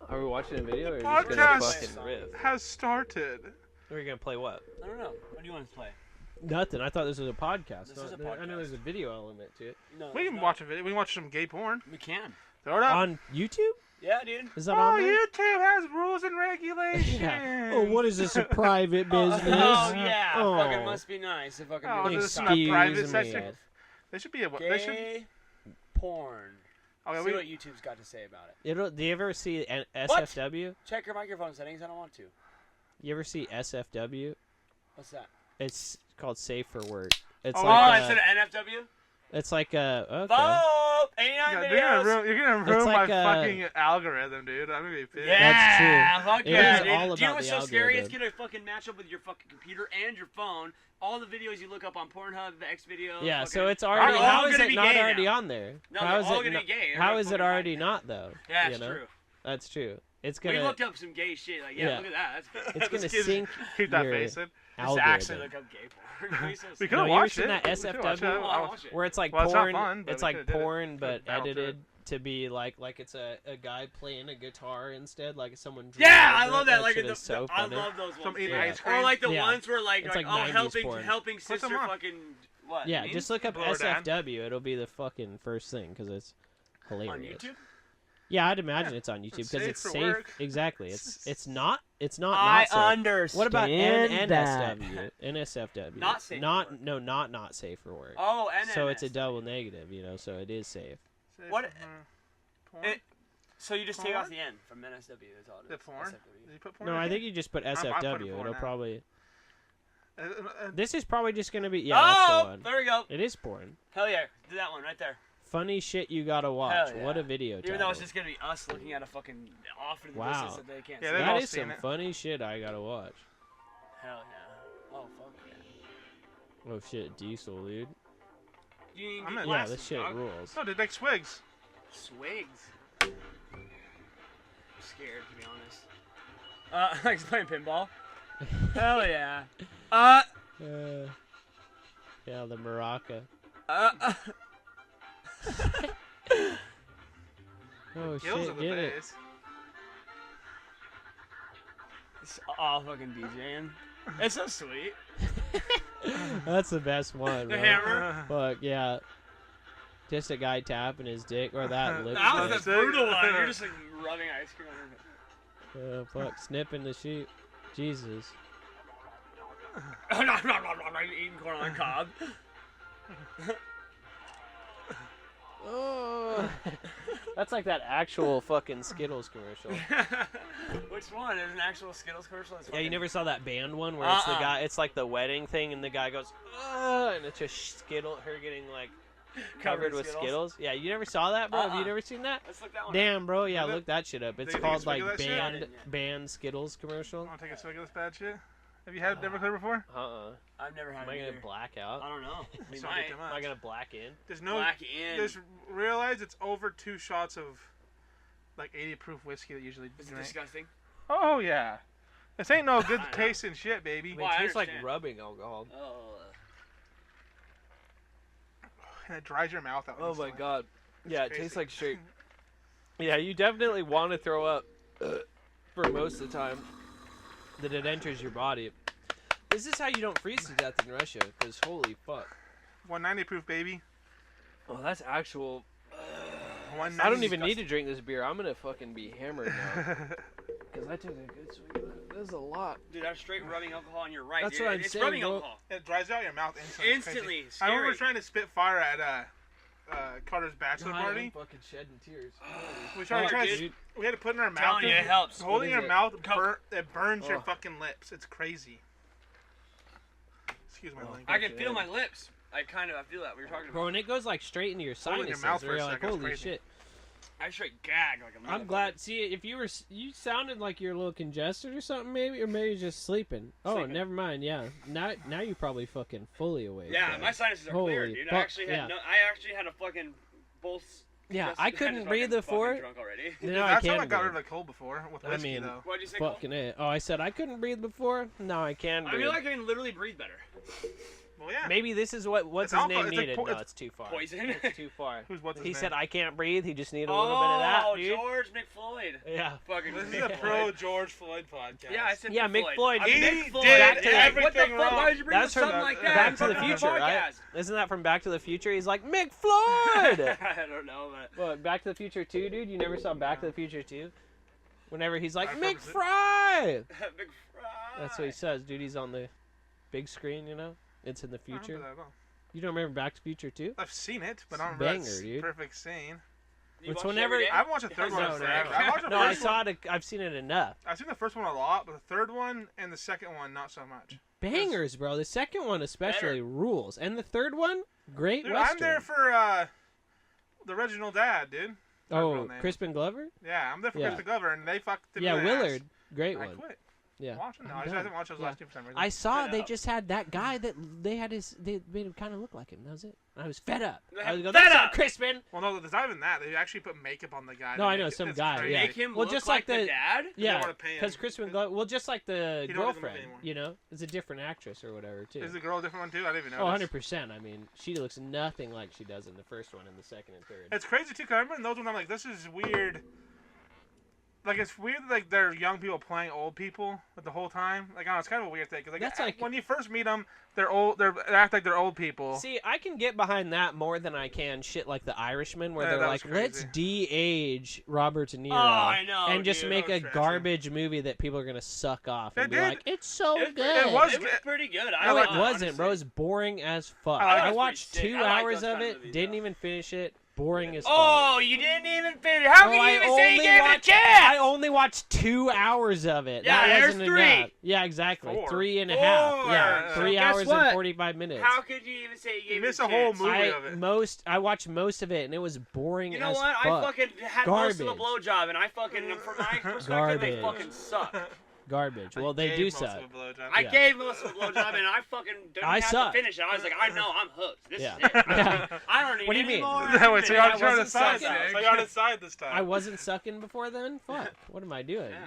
Are we watching a video or are you just gonna fucking riff? Has started. We're gonna play what? I don't know. What do you want us to play? Nothing. I thought this was a podcast. This is a podcast. I know there's a video element to it. No, We can watch a video. We can watch some gay porn. We can. Throw it up. On YouTube? Yeah, dude. Is that on there? YouTube has rules and regulations. Yeah. Oh, what is this? A private business? Oh yeah. Oh. Fucking must be nice if I can Oh, do this this. is not a private me. section. They should be a. They should. Gay porn. Okay, See what YouTube's got to say about it. Do you ever see an SFW? Check your microphone settings. I don't want to. You ever see SFW? What's that? It's called Safe for Work. It's Oh, like it's an NFW? it's like a okay. Oh, 89 Yeah, videos. you're gonna ruin my like fucking algorithm, dude. I'm gonna be pissed. Yeah, fuck It yeah, is dude. all Do you know about what's the so scary? It's algorithm. gonna fucking match up with your fucking computer and your phone. All the videos you look up on Pornhub, the X videos. Yeah, fucking, so it's already. they're all How is gonna it be not gay already now. on there? No, How they're is all it gonna not- be gay. How They're is it fucking already hiding not though? Yeah, you it's know? true. That's true. It's We gonna. looked up some gay shit. Like, yeah, Yeah. look at that. That's It's gonna Just keep- sync Keep that your face in. Just algorithm. actually look up gay porn. We could No, have you ever watched seen it. that We could've watched SFW? it. I'll watch it. Where it's like Well, it's not porn. fun, but It's we like could've did it. porn, but Could've balanced edited to be like it's a guy playing a guitar instead, like someone. Yeah, drew I over love it. that. Like, shit is so I funny. love those ones. Some eating too. ice cream. Or like the Yeah. ones where like, It's like oh, 90s porn. helping Put sister them on. fucking what? Yeah, memes? just look up Blow her down. SFW. It'll be the fucking first thing because it's hilarious. on YouTube. Yeah, I'd imagine it's on YouTube it's because safe it's for safe. work. Exactly. It's not I not safe. understand. What about that. NSW? NSFW. Not safe for Not work. no, not safe for work. Oh, and So it's a double negative, you know. So it is safe. What- Porn? So you just take Porn? off the N from NSW. That's all it is. The porn? SFW. Did you put porn No, in I here? think you just put putting SFW. porn It'll now. probably. Uh, This is probably just gonna be that's the Oh, one. there we go. It is porn. Hell yeah, do that one right there. Funny shit you gotta watch. Hell What yeah. a video Even though title. it's just gonna be us looking at a fucking off in the Wow. distance that they can't Yeah, see. they've That all is seen some it. funny shit I gotta watch. Hell yeah. Oh fuck yeah. Oh shit, Diesel, dude. You need I'm to in. get Yeah, glasses, this shit dog. rules. No, they make swigs. Swigs. I'm scared to be honest. Like playing pinball. Hell yeah. Yeah, the maraca. Oh Gills shit, are the get it. best. It's all fucking DJing. It's so sweet. That's the best one. The bro. hammer. Fuck yeah. Just a guy tapping his dick or that lip. That was That's the it. brutal one. You're just like rubbing ice cream on your Fuck, snipping the sheep. Jesus. eating corn on the cob. Oh. That's like that actual fucking Skittles commercial. Which one? Is an actual Skittles commercial? It's Yeah, you fucking- never saw that band one where it's the Uh-uh. guy, it's like the wedding thing and the guy goes, and it's just her getting like covered with Skittles. Yeah, you never saw that, bro? Have you Uh-uh. never seen that? Let's look that one up. Damn, bro. Yeah, Is it? look that shit up. It's you take a called swig like of that shit? I didn't yet. band Skittles commercial. Want to take a swig of this bad shit? Have you had Everclear before? I've never had Am I it gonna either. black out? I don't know. We Don't might. get too Am I much. gonna black in? There's no. Black in. Just realize it's over 2 shots of like 80 proof whiskey that usually Is it drink. disgusting? Oh yeah. This ain't no good I know. tasting shit, baby. I mean, Well, it I tastes like understand. rubbing alcohol. Oh. And it dries your mouth out. Oh my instantly. god. It's Yeah, it crazy. tastes like straight. Yeah, you definitely want to throw up for most of the time that it enters your body. This is how you don't freeze to death in Russia, because holy fuck. 190 proof, baby. Oh, that's actual. 190. I don't even need to drink this beer. I'm gonna fucking be hammered now. Because I took a good swig of it. That's a lot. Dude, that's straight rubbing alcohol on your right. That's dude. what I'm It's saying, rubbing bro. alcohol. It dries out your mouth instantly. It's crazy. Instantly. I remember Scary. trying to spit fire at Carter's bachelor God, party. I'm fucking shedding tears. We tried Fuck, to dude. we had to put it in our mouth. Telling you, it helps. Holding What your is it? mouth, Coke. it burns your Oh. fucking lips. It's crazy. Excuse my language. I can feel my lips. I feel that we were talking about. Bro, and it goes like straight into your Hold it in your sinuses. mouth where for a you're like, second, it's holy crazy. shit. I straight gag like a I'm motherfucker. glad. See, if you sounded like you're a little congested or something, maybe, or maybe just sleeping. Oh, Sleeping. never mind. Yeah, now you're probably fucking fully awake. Yeah, bro. my sinuses are Holy clear, dude. fuck, I actually yeah. had a fucking both. Yeah, just- I just couldn't fucking- breathe fucking before. drunk already. Now I That's how can I got rid breathe. of the cold before with I whiskey mean, though. What'd you say? Cole? Fucking it. Oh, I said I couldn't breathe before. Now I can I breathe. feel like I can literally breathe better. Well, yeah. Maybe this is what's It's his alpha- name it's like needed. po- No, it's it's too far. Poison. It's too far. What's his He name? said, "I can't breathe." He just needed a little bit of that, dude. George McFloyd. Yeah. Fucking This is Mick a Floyd. pro George Floyd podcast. Yeah, I said Yeah, Mick Floyd. I'm He Mick Floyd. did What the everything fuck? wrong. Why would you bring That's up from something like that? Back to the on Future, right? podcast? Isn't that from Back to the Future? He's like, Mick Floyd! I don't know, but What, Back to the Future 2, dude? You never saw Back to the Future 2? Whenever he's like, I've Mick never seen- Fry! Big Fry. That's what he says, dude. He's on the big screen, you know? It's in the I don't future. remember that at all. You don't remember Back to the Future 2? I've seen it, but It's I don't a remember banger, that dude. perfect scene. You It's watch it whenever- every day? I haven't watched the third one No, in no, forever. no. I watched the No, I first saw it. I've seen it enough. I've seen the first one a lot, but the third one and the second one not so much. Bangers, bro. The second one especially rules. And the third one, great Dude, Western. I'm there for the original dad, dude. That's his real Oh, name. Crispin Glover? Yeah, I'm there for Yeah. Crispin Glover, and they fucked him Yeah, in the Willard. ass. Great I one. quit Yeah. watching. No, I'm I done. didn't watch those Yeah. last two for some reason. I saw Fed they up. just had that guy that they made him kind of look like him. That was it. I was fed up. I was Fed going, that's up! not Crispin. Well, no, there's not even that. They actually put makeup on the guy. No, to I make know, it- some it's guy, crazy. yeah. Make him Well, look just like like the the- dad? Yeah, wanna pay him. because Crispin Glover, well, just like the He don't live with them girlfriend, anymore. you know? It's a different actress or whatever, too. Is the girl a different one too? I didn't even know. Oh, 100%. I mean, she looks nothing like she does in the first one and the second and third. It's crazy too. Cause I remember in those ones, I'm like, this is weird. Like it's weird that like they're young people playing old people like, the whole time. Like, I don't know, it's kind of a weird thing. Cause like, That's like- when you first meet them, they're old. They act like they're old people. See, I can get behind that more than I can shit like The Irishman, where Yeah, they're that like, was let's crazy. de-age Robert De Niro I know, and just dude. make That a was trash, garbage movie that people are gonna suck off and They be did. like, it's so It good. was It was good. pretty good. No, liked it it, wasn't, honestly. bro. It's boring as fuck. I like it. I It's watched pretty 2 sick. I like hours those of kind of it, movies, didn't though. even finish it. Boring as fuck. Oh, you didn't even finish. How Oh, can you I even say you only gave it a watched- chance? I only watched 2 hours of it. Yeah, that there's wasn't 3. enough. Yeah, exactly. 4. 3 and a half. Four. Yeah, 3 Guess hours what? and 45 minutes. How could you even say you gave You it missed a a whole chance? movie of it. I watched most of it and it was boring You know as what? fuck. I fucking had most of the Garbage. blowjob, and I fucking, from my perspective, they Garbage. fucking suck. Garbage. Well, they Gave do most of suck. a blowjob. I Yeah. gave most of the blowjob, and I fucking didn't I have suck. to finish it. I was like, I know, I'm hooked. This Yeah. is it. I don't need What do you any mean? more. That way, so you're I on the wasn't side. sucking. So you're on the side this time. I wasn't sucking before then? Fuck. What am I doing? Yeah.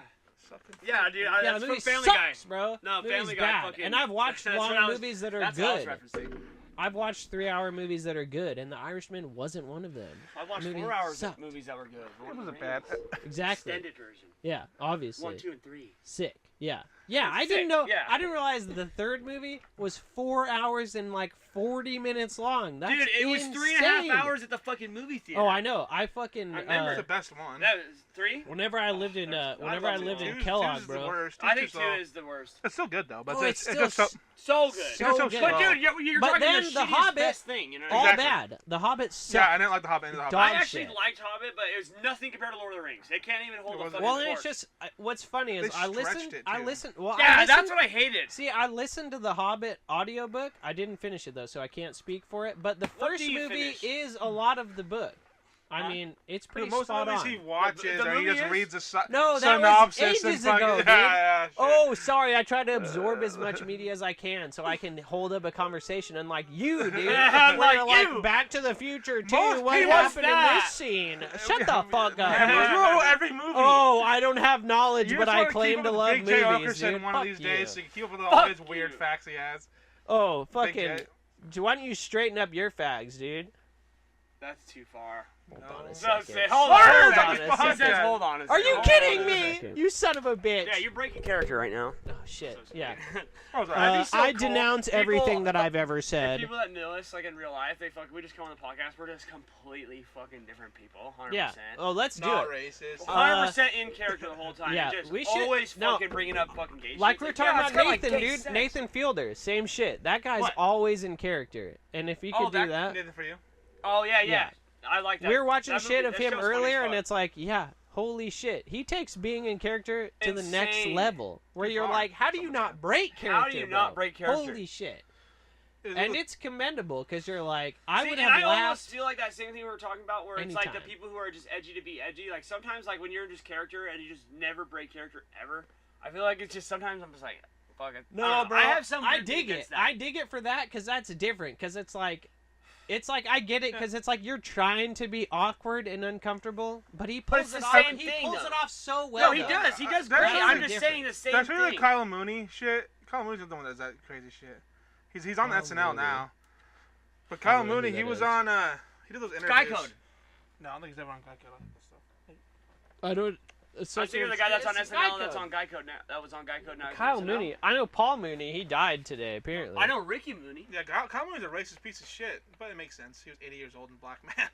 Sucking. Yeah, dude, Yeah, that's the from movie Family sucks, Guy. bro. No, Movie's Family Guy bad. fucking- And I've watched That's long what I was- movies that are That's what I was good. referencing. I've watched 3-hour movies that are good, and The Irishman wasn't one of them. I watched Movie 4 hours sucked. of movies that were good. It wasn't bad. Exactly. Extended version. Yeah, obviously. 1, 2, and 3. Sick. Yeah. Yeah, It's I didn't sick, know. yeah. I didn't realize the third movie was 4 hours and like 40 minutes long. That's Dude, it was insane. 3.5 hours at the fucking movie theater. Oh, I know. I fucking. I remember It's the best one. That was 3? Whenever I lived in whenever I love lived it. in Two's Kellogg, is the bro. worst. I think Two's 2 just is the worst. It's still good though, but Oh, it's it's just still so. So good. So so good. But slow. dude, you're But talking then the The shittiest Hobbit- best thing, you know? All Exactly. bad. The Hobbit sucked. Yeah, I didn't like the Hobbit. Dog I Hobbit. actually shit. liked Hobbit, but it was nothing compared to Lord of the Rings. It can't even hold It a wasn't. fucking Well, and torch. it's just what funny is They I stretched listened. it, I too. listened. Well, Yeah, I listened, that's what I hated. See, I listened to the Hobbit audiobook. I didn't finish it though, so I can't speak for it. But the What first do you movie finish? is a lot of the book. I Huh? mean, it's pretty Dude, most spot of the movies on. he watches, The or he movie just is? reads a No, that was synopsis ages and fucking, ago, dude. yeah, shit. Oh, sorry. I try to absorb as much media as I can so I can hold up a conversation. Unlike you, dude, Like where you're like you. Back to the Future too. Most What people- happened in that? this scene? Shut the fuck Yeah, up. every movie. Oh, I don't have knowledge, You but just I wanna claim keep to up with love Big J. movies, Okerson dude. one Fuck of these you. days, so you can keep up with all Fuck his weird you. facts he has. Oh, Big fucking. J. Why don't you straighten up your fags, dude? That's too far. Hold on a No, second. say, hold Words on. on Hold this on. He podcast. says, hold on. a Are second. you Hold kidding on a me? second. You son of a bitch. Yeah, you're breaking character right now. Oh shit. Yeah. Oh, sorry. That'd be so I cool. denounce People- everything that I've ever If said. people that know us, like in real life, we just come on the podcast. We're just completely fucking different people. 100%. Yeah. Oh, let's do Not it. racist. 100% in character the whole time. yeah, Just we should- always no. fucking bringing up fucking gay Like shit. we're It's talking yeah, about it's kinda Nathan, like gay dude. sex. Nathan Fielder, same shit. That guy's What? always in character. And if you could Oh, do that- that, Nathan for you. Oh yeah, Yeah. I like that. we were watching That shit movie- of that him show's funny as earlier, and fuck. it's like, yeah, holy shit. He takes being in character to the next Insane. level. Where Too you're far. like, how do you not break character? How do you not bro? break character? Holy shit. It And was- it's commendable because you're like, I See, would and have I almost laughed. feel like that same thing we were talking about, where it's like the Anytime. people who are just edgy to be edgy. Like sometimes, like when you're just character and you just never break character ever. I feel like it's just sometimes I'm just like, fuck it. No, I don't know. bro. I have some. I weird thing dig it. against that. I dig it for that because that's different. Because it's like I get it because it's like you're trying to be awkward and uncomfortable, but he But pulls it's it the off. same He thing, pulls though. it off so well. No, he though. does. He does That's great. really I'm just different. saying the same That's really thing. like Kyle Mooney shit. Kyle Mooney's the one that does that crazy shit. He's on Kyle SNL Mooney. now. But I Kyle don't know who Mooney, he that was is. on. He did those interviews. Sky Code. No, I don't think he's ever on Sky Code. That stuff. I don't. I'm thinking of the guy that's on It's SNL that's Geico. on Geico now. That was on Geico now. Kyle SNL. Mooney. I know Paul Mooney. He died today, apparently. I know Ricky Mooney. Yeah, Kyle Mooney's a racist piece of shit, but it makes sense. He was 80 years old and black man.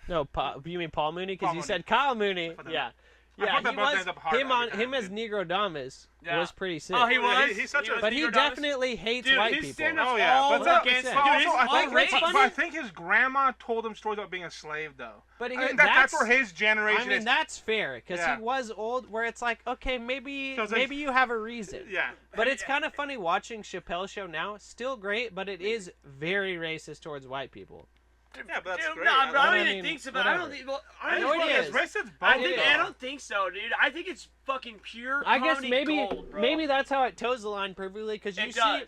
No, you mean Paul Mooney? Because Paul you Mooney. said Kyle Mooney. fucked that Yeah. up. I Yeah, fucked that he both was. names up hard Him every time, him as dude. Negro Damas Yeah. was pretty sick. Oh, he Yeah, was. he's such a- But he Negro Damas. definitely hates Dude, white his people. stand-up's Oh yeah, all but, against but it. Dude, also his I all think, racist. but I think his grandma told him stories about being a slave, though. But I here, think that's where his generation I mean, is. that's fair because Yeah. he was old. Where it's like, okay, maybe So it's like- maybe you have a reason. Yeah. But it's kind of funny watching Chappelle's show now. Still great, but it is very racist towards white people. Yeah, but that's Dude, great. no, I but I love don't it. even mean, think so. But I don't whatever. think. Well, I know it think is. it's racist I both, think though. I don't think so, dude. I think it's fucking pure. I guess comedy maybe gold, bro. maybe that's how it toes the line perfectly because you it see does.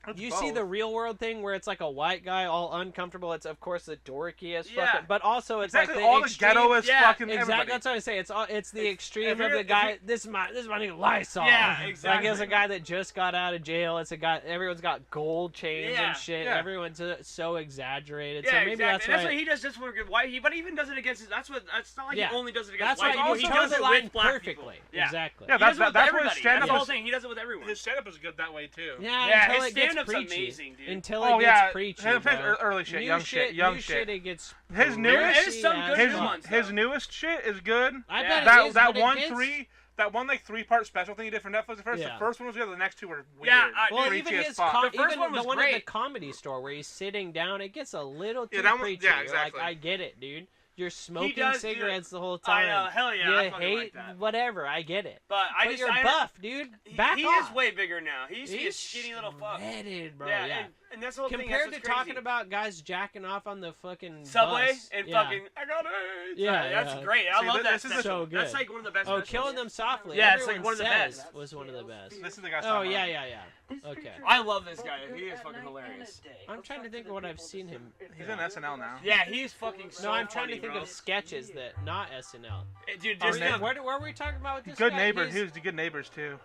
It's you both. see the real world thing where it's like a white guy all uncomfortable. It's of course the dorkiest Yeah. fucking, but also it's exactly like the all extreme, the ghettoist yeah, fucking Exactly, everybody. that's what I say. It's the extreme if of you're- the if guy. you're- This is my new Lysol. Yeah, Like exactly. it's a guy that just got out of jail. It's a guy. Everyone's got gold chains Yeah, and shit. yeah. Everyone's so exaggerated. Yeah, so maybe exactly. that's And that's why. what he does. Just for white. But he even does it against. That's what. That's not like Yeah. he only does it That's against why white people. you He toe does the it line with black perfectly. people. Yeah. Exactly. Yeah, He does it with that's what his everybody. That's stand-up the whole is. thing. He does it with everyone. His stand-up is good that way too. Yeah, Yeah, until his it gets stand-up's preachy. amazing, dude. Until Oh it yeah, gets preachy. his bro. early shit, New young shit, young new shit. It gets His There newest- is some good His new ones. his though. newest shit is good. I Yeah. bet That it is, that but it one gets- that one like 3-part special thing he did for Netflix at first. Yeah. The first one was good. The next two were weird. Yeah, Well, Dude, even preachy as his fuck. The first even one the was one at the great. comedy store where he's sitting down, it gets a little too Yeah, that one- preachy. yeah, You're exactly. Like, I get it, dude. You're smoking does do it. cigarettes the whole I time. know, hell yeah, I You fucking hate like that. whatever. I get it. But But you're buff, dude. Back he off. is way bigger now. He used to be a He's skinny little fuck. shredded, bro. Yeah, Yeah. and that's the whole thing. Compared That's to what's talking crazy. about guys jacking off on the fucking Subway bus. and Yeah. fucking I got it. Yeah, that's yeah. great. I See, love that. this is special. so That's good. like one of the best. Oh, specials. killing them softly. Yeah, it's Everyone like one of the says best. was one of the best. This is the guy. Oh yeah, yeah, yeah. Okay. I love this guy. He is fucking hilarious. I'm trying to think of what I've seen him. He's in SNL now. Yeah, he's fucking so No, I'm trying funny, to think bro. of sketches that not SNL. Dude, Oh, just na- the, where were we talking about with this Good guy? neighbors. He's- He was the good neighbors too.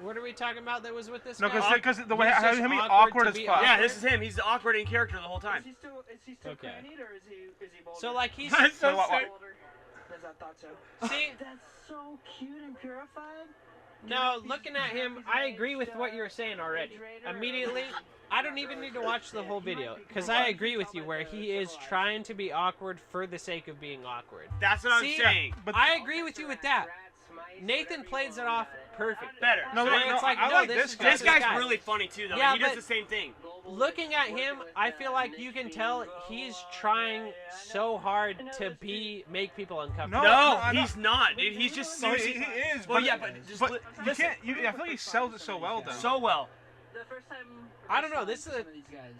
What are we talking about that was with this No, guy? because the way He's how just him awkward awkward to as be fuck. yeah, this is him. He's the awkward in character the whole Is time. he still Okay. crannied or is he bolder? So like he's That's so So what- sick. Bolder? As I thought so. see That's so cute and purified. no looking at him, I agree with what you're saying already. Immediately, I don't even need to watch the whole video because I agree with you where he is trying to be awkward for the sake of being awkward. That's what See? I'm saying. But I agree with you with that. Nathan plays it off perfect. Better. No, So no, it's like, I no, like this this is guy. This just guy's really funny too, though. Yeah, he does but- the same thing. Looking at him, I feel like you can tell he's trying so hard to make people uncomfortable. No, I know. he's not, dude. He's just No, seriously. he is. Well, but, yeah, but just but li- you listen. can't. I feel like he sells it so well though. So well. The first time. I don't know, this is a- some of these guys.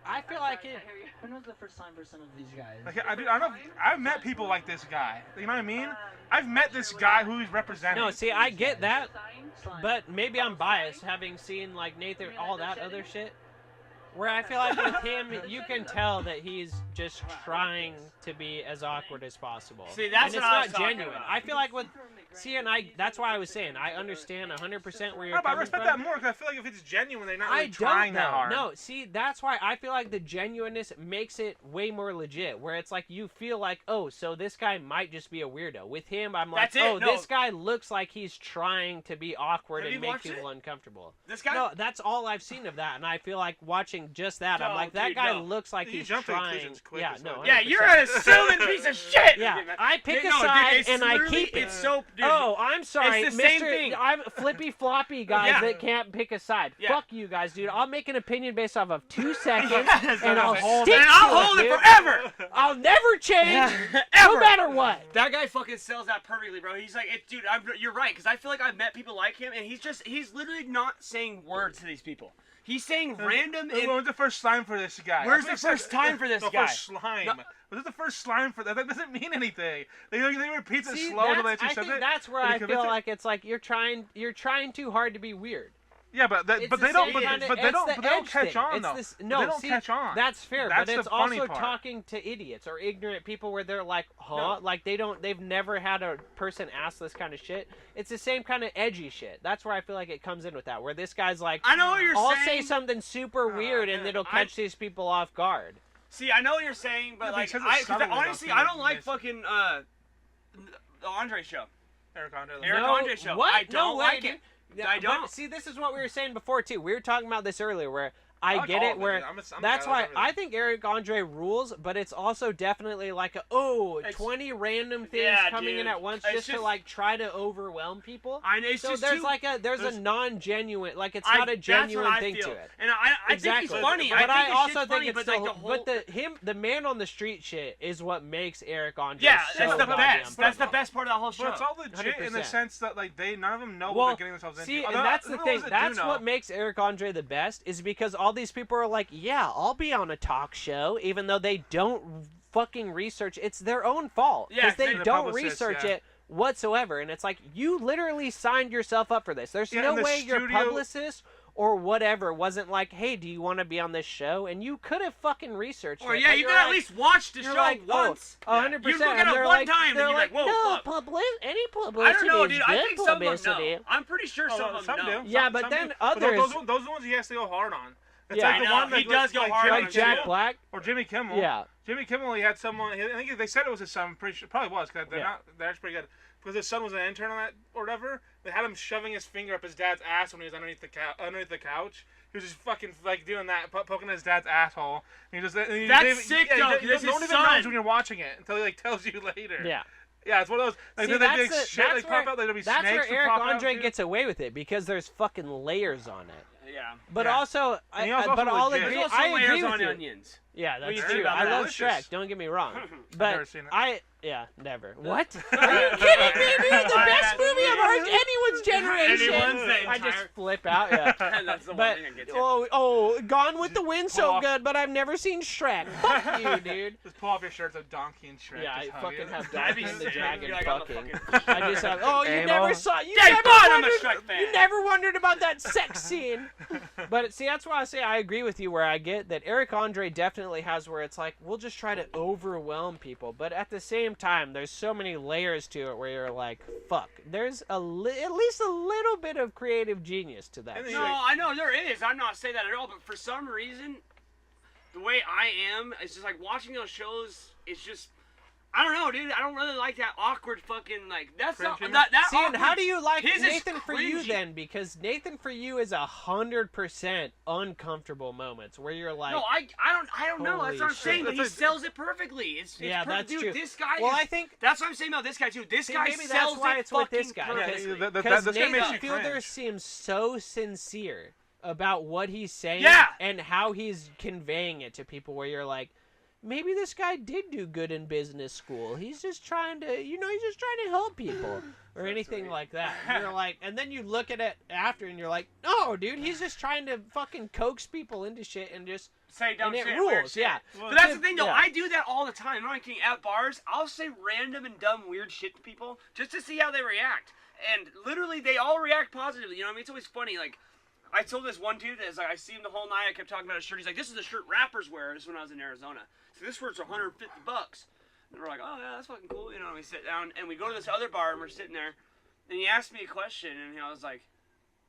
I feel like it. When was the first time for some of these guys? Like I don't know. I've met people like this guy. You know what I mean? I've met this guy who he's representing. No, see, I get that, Slime. but maybe I'm biased having seen like Nathan all that other shit. Where I feel like with him, you can tell that he's just trying to be as awkward as possible. See, that's and what I it's was not talking genuine. about. I feel like with that's why I was saying I understand 100% where you're No, but I coming respect from. that more because I feel like if it's genuine, they're not I really trying don't that though. hard. No, see, that's why I feel like the genuineness makes it way more legit. Where it's like you feel like, oh, so this guy might just be a weirdo. With him, I'm like, That's it, oh, no. this guy looks like he's trying to be awkward Have and you make watched people it? uncomfortable. This guy. No, that's all I've seen of that, and I feel like watching just that, I'm No, like, that dude, guy no. looks like You he's jump to trying. conclusions quick Yeah, as no. fuck. Yeah, 100%. you're an assuming piece of shit. Yeah, I pick a No, dude, side it's and I literally- keep it. It's so. Dude, Oh, I'm sorry, It's the same Mr. thing. I'm flippy floppy guys Yeah. that can't pick a side. Yeah. Fuck you guys, dude. I'll make an opinion based off of 2 seconds, Yes, and I'll hold stick it. to I'll hold it dude. forever. I'll never change, no Ever. matter what. That guy fucking sells that perfectly, bro. He's like, dude, you're right, because I feel like I've met people like him, and he's literally not saying words to these people. He's saying random. When was the first slime for this guy? Where's I the thought he first time for this the guy? First slime. No. Was this the first slime for that? That doesn't mean anything. They repeat it See, slow until they that's, actually I says think it. that's where and I he commits feel it. like it's like you're trying too hard to be weird. Yeah, but they It's the don't. same kinda- But they it's don't. the But they don't edge catch thing. on It's though. this- But no, they don't see, catch on. That's fair, That's but the it's funny also part. talking to idiots or ignorant people where they're like, huh? No. Like they've never had a person ask this kind of shit. It's the same kind of edgy shit. That's where I feel like it comes in with that, where this guy's like, I know what you're I'll saying. say something super weird and yeah. it'll catch these people off guard. See, I know what you're saying, but Yeah, like, because it's subtle enough honestly, to I don't like miss. fucking the Andre show. Eric Andre. Eric No, Andre show. what? I don't No way, like dude. it. Yeah, I don't. But see, this is what we were saying before too. We were talking about this earlier, where I like get all it, of it, where dude. I'm a that's guy why that likes I think Eric Andre rules, but it's also definitely like It's- 20 random things Yeah, coming in dude. at once It's just to just- like try to overwhelm people. It's So just there's too, like a there's there's- a non-genuine, like it's I- not a that's what genuine I thing feel. to it. And I think Exactly. he's funny. But I I think also his shit's think funny, it's but the, like the whole. but the man on the street shit is what makes Eric Andre Yeah, so that's the goddamn best. That's the funny. best part of that whole show. But it's all legit in the 100%. sense that like none of them know Well, what they're getting themselves see, into. and that's the ones thing. that do That's know. what makes Eric Andre the best, is because all these people are like, yeah, I'll be on a talk show, even though they don't fucking research. It's their own fault Yeah, because they they're the don't publicists, research yeah. it whatsoever. And it's like, you literally signed yourself up for this. There's Yeah, no and the way your studio- publicist or whatever wasn't like, hey, do you want to be on this show? And you could have fucking researched Or it. yeah, but you you're could at like- least watch the you're show like, once. Oh, 100%. You look at and it they're one like, time and they're you're like, whoa, no, fuck. any I publicity don't know, is dude. good I think some of publicity. them know. I'm pretty sure some of them Some know. do. Yeah, Some- but some then do. But others- those are the ones he has to go hard on. It's Yeah, like the I know. one that, He does go hard Jimmy on Like it, Jack too. Black. or Jimmy Kimmel. Yeah. Jimmy Kimmel, he had someone. I think they said it was his son. I'm pretty sure, probably was, because they're Yeah. not. They're actually pretty good. Because his son was an intern on that or whatever. They had him shoving his finger up his dad's ass when he was underneath the couch. He was just fucking like doing that, poking his dad's asshole. And he just That's sick, though, 'cause You it's don't his even know son. when you're watching it until he like tells you later. Yeah. Yeah, it's one of those. Like, See, they that's like the- shit that's like where- pop out. Like, there'll be That's snakes where that Eric pop out, Andre too. gets away with it, because there's fucking layers on it. Yeah. But Yeah. also, And he also but I'll legit. agree. There's also I agree layers with on you. onions. Yeah, that's you true. think about I that. love Delicious. Shrek. Don't get me wrong. never But seen it. never. What? Are you kidding me, dude? The best movie of anyone's generation. Anyone's the I just entire- flip out. Yeah. That's the But one thing I get to. Gone with the Wind so pull good, but I've never seen Shrek. Fuck you, dude. Just pull off your shirts of Donkey and Shrek. Yeah, I just hug fucking you. have That'd be Donkey and the sick. Dragon You're like, I'm a fucking. fucking- I just have. Oh, you Anal. never saw. You Dave never Bond, I'm a wondered. Shrek fan. You never wondered about that sex scene. But see, that's why I say I agree with you. Where I get that Eric Andre definitely has where it's like, we'll just try to overwhelm people, but at the same time, there's so many layers to it where you're like, fuck. There's at least a little bit of creative genius to that. And then No, I know there is. I'm not saying that at all, but for some reason, the way I am, it's just like watching those shows. It's just, I don't know, dude. I don't really like that awkward fucking like. That's not Cringy? that. See, and awkward, how do you like his is Nathan For You cringy. then? Because Nathan For You is 100% uncomfortable moments where you're like, No, I don't know. Holy That's what I'm shit. saying. But he That's a- sells it perfectly. It's yeah, perfect. that's Dude, true. this guy well, is. I think That's what I'm saying about this guy too. This See, guy maybe that's sells why it it's with fucking this guy, perfectly. because this guy makes Nathan you Fielder cringe. seems so sincere about what he's saying Yeah. and how he's conveying it to people, where you're like, maybe this guy did do good in business school. He's just trying to, he's just trying to help people or anything like that. And you're like, and then you look at it after and you're like, no, dude, he's just trying to fucking coax people into shit and just, Say dumb and it shit, weird rules, shit. yeah. But that's the thing, though. Yeah. I do that all the time. I'm not kidding. At bars, I'll say random and dumb, weird shit to people just to see how they react. And literally, they all react positively. You know what I mean? It's always funny. Like, I told this one dude, as I see him the whole night, I kept talking about his shirt. He's like, "This is the shirt rappers wear." This is when I was in Arizona. So this shirt's $150. And we're like, "Oh yeah, that's fucking cool." You know, and we sit down and we go to this other bar and we're sitting there, and he asked me a question, and I was like,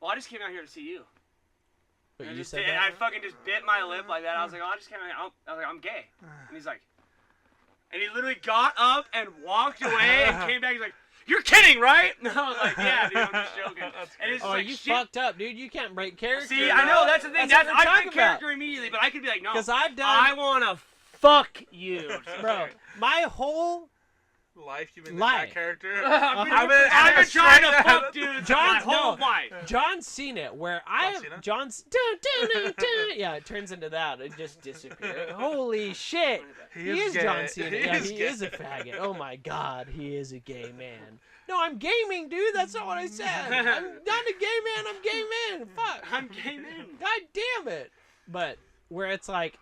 "Well, I just came out here to see you." But And you I just said did, that? I fucking just bit my lip like that. I was like, "Oh, I just came out. I was like, I'm gay." And he's like, and he literally got up and walked away and came back. He's like, "You're kidding, right?" And I was like, "Yeah, dude, I'm just joking." And it's Oh, like, you shit. fucked up, dude. You can't break character. See, I know that's the thing. That's what we're I talking break about. character immediately, but I could be like, "No, 'Cause I've done- I wanna fuck you, Bro, my whole Life, you've been Life. that character. I've been I'm trying to straight fuck up. dudes John's- my whole no. life. John Cena, where John's yeah, it turns into that. It just disappears. Holy shit. He is gay. John Cena. He Yeah, is he gay. is a faggot. Oh my god, he is a gay man. No, I'm gaming, dude. That's not what I said. I'm not a gay man. I'm gay man. Fuck. I'm gay man. God damn it. But where it's like,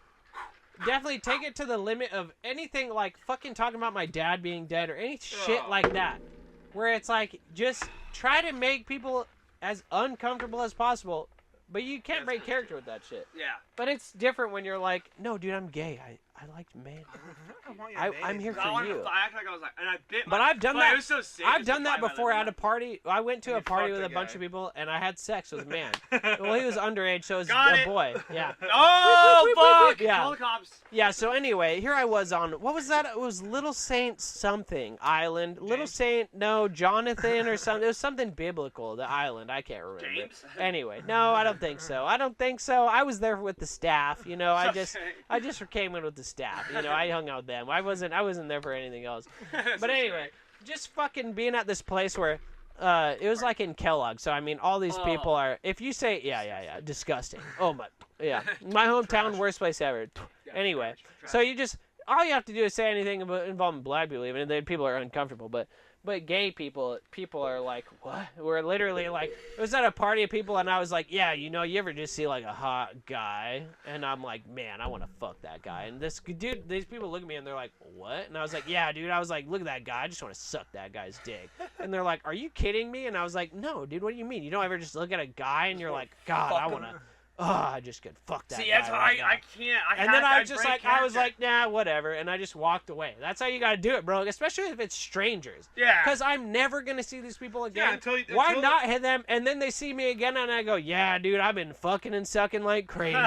definitely take it to the limit of anything like fucking talking about my dad being dead or any shit Oh. like that. Where it's like, just try to make people as uncomfortable as possible. But you can't break character with that shit. Yeah. But it's different when you're like, no, dude, I'm gay. I like men. I'm here I for wanted you. to act like I was like, and I bit. But I've done It that. was so sick. I've just to done that find my before limit. at a party. I went to a You party fucked with a a bunch guy. of people, and I had sex with a man. Well, he was underage, so it was Got a it. boy. Yeah. Oh fuck! Yeah. Call the cops. Yeah, so anyway, here I was on, what was that? It was Little Saint something island. Little James? Saint, no, Jonathan or something. It was something biblical, the island. I can't remember. James? Anyway, no, I don't think so. I was there with the staff, you know. I just came in with the staff. You know, I hung out with them. I wasn't there for anything else. But anyway, just fucking being at this place where it was like in Kellogg. So I mean, all these people are. If you say, yeah, disgusting. Oh my, yeah, my hometown, worst place ever. Anyway, so all you have to do is say anything involving black people, even, and then people are uncomfortable. But gay people are like, what? We're literally like, it was at a party of people, and I was like, yeah, you know, you ever just see like a hot guy, and I'm like, man, I want to fuck that guy. And these people look at me and they're like, what? And I was like, yeah, dude. I was like, look at that guy. I just want to suck that guy's dick. And they're like, are you kidding me? And I was like, no, dude. What do you mean? You don't ever just look at a guy and you're like, God, I want to. Oh, I just could fuck that See, guy. that's how right now. I can't. And then I was just like, I was like, nah, whatever, and I just walked away. That's how you gotta do it, bro. Especially if it's strangers. Yeah. Because I'm never gonna see these people again. Yeah, Why not hit them? And then they see me again, and I go, yeah, dude, I've been fucking and sucking like crazy.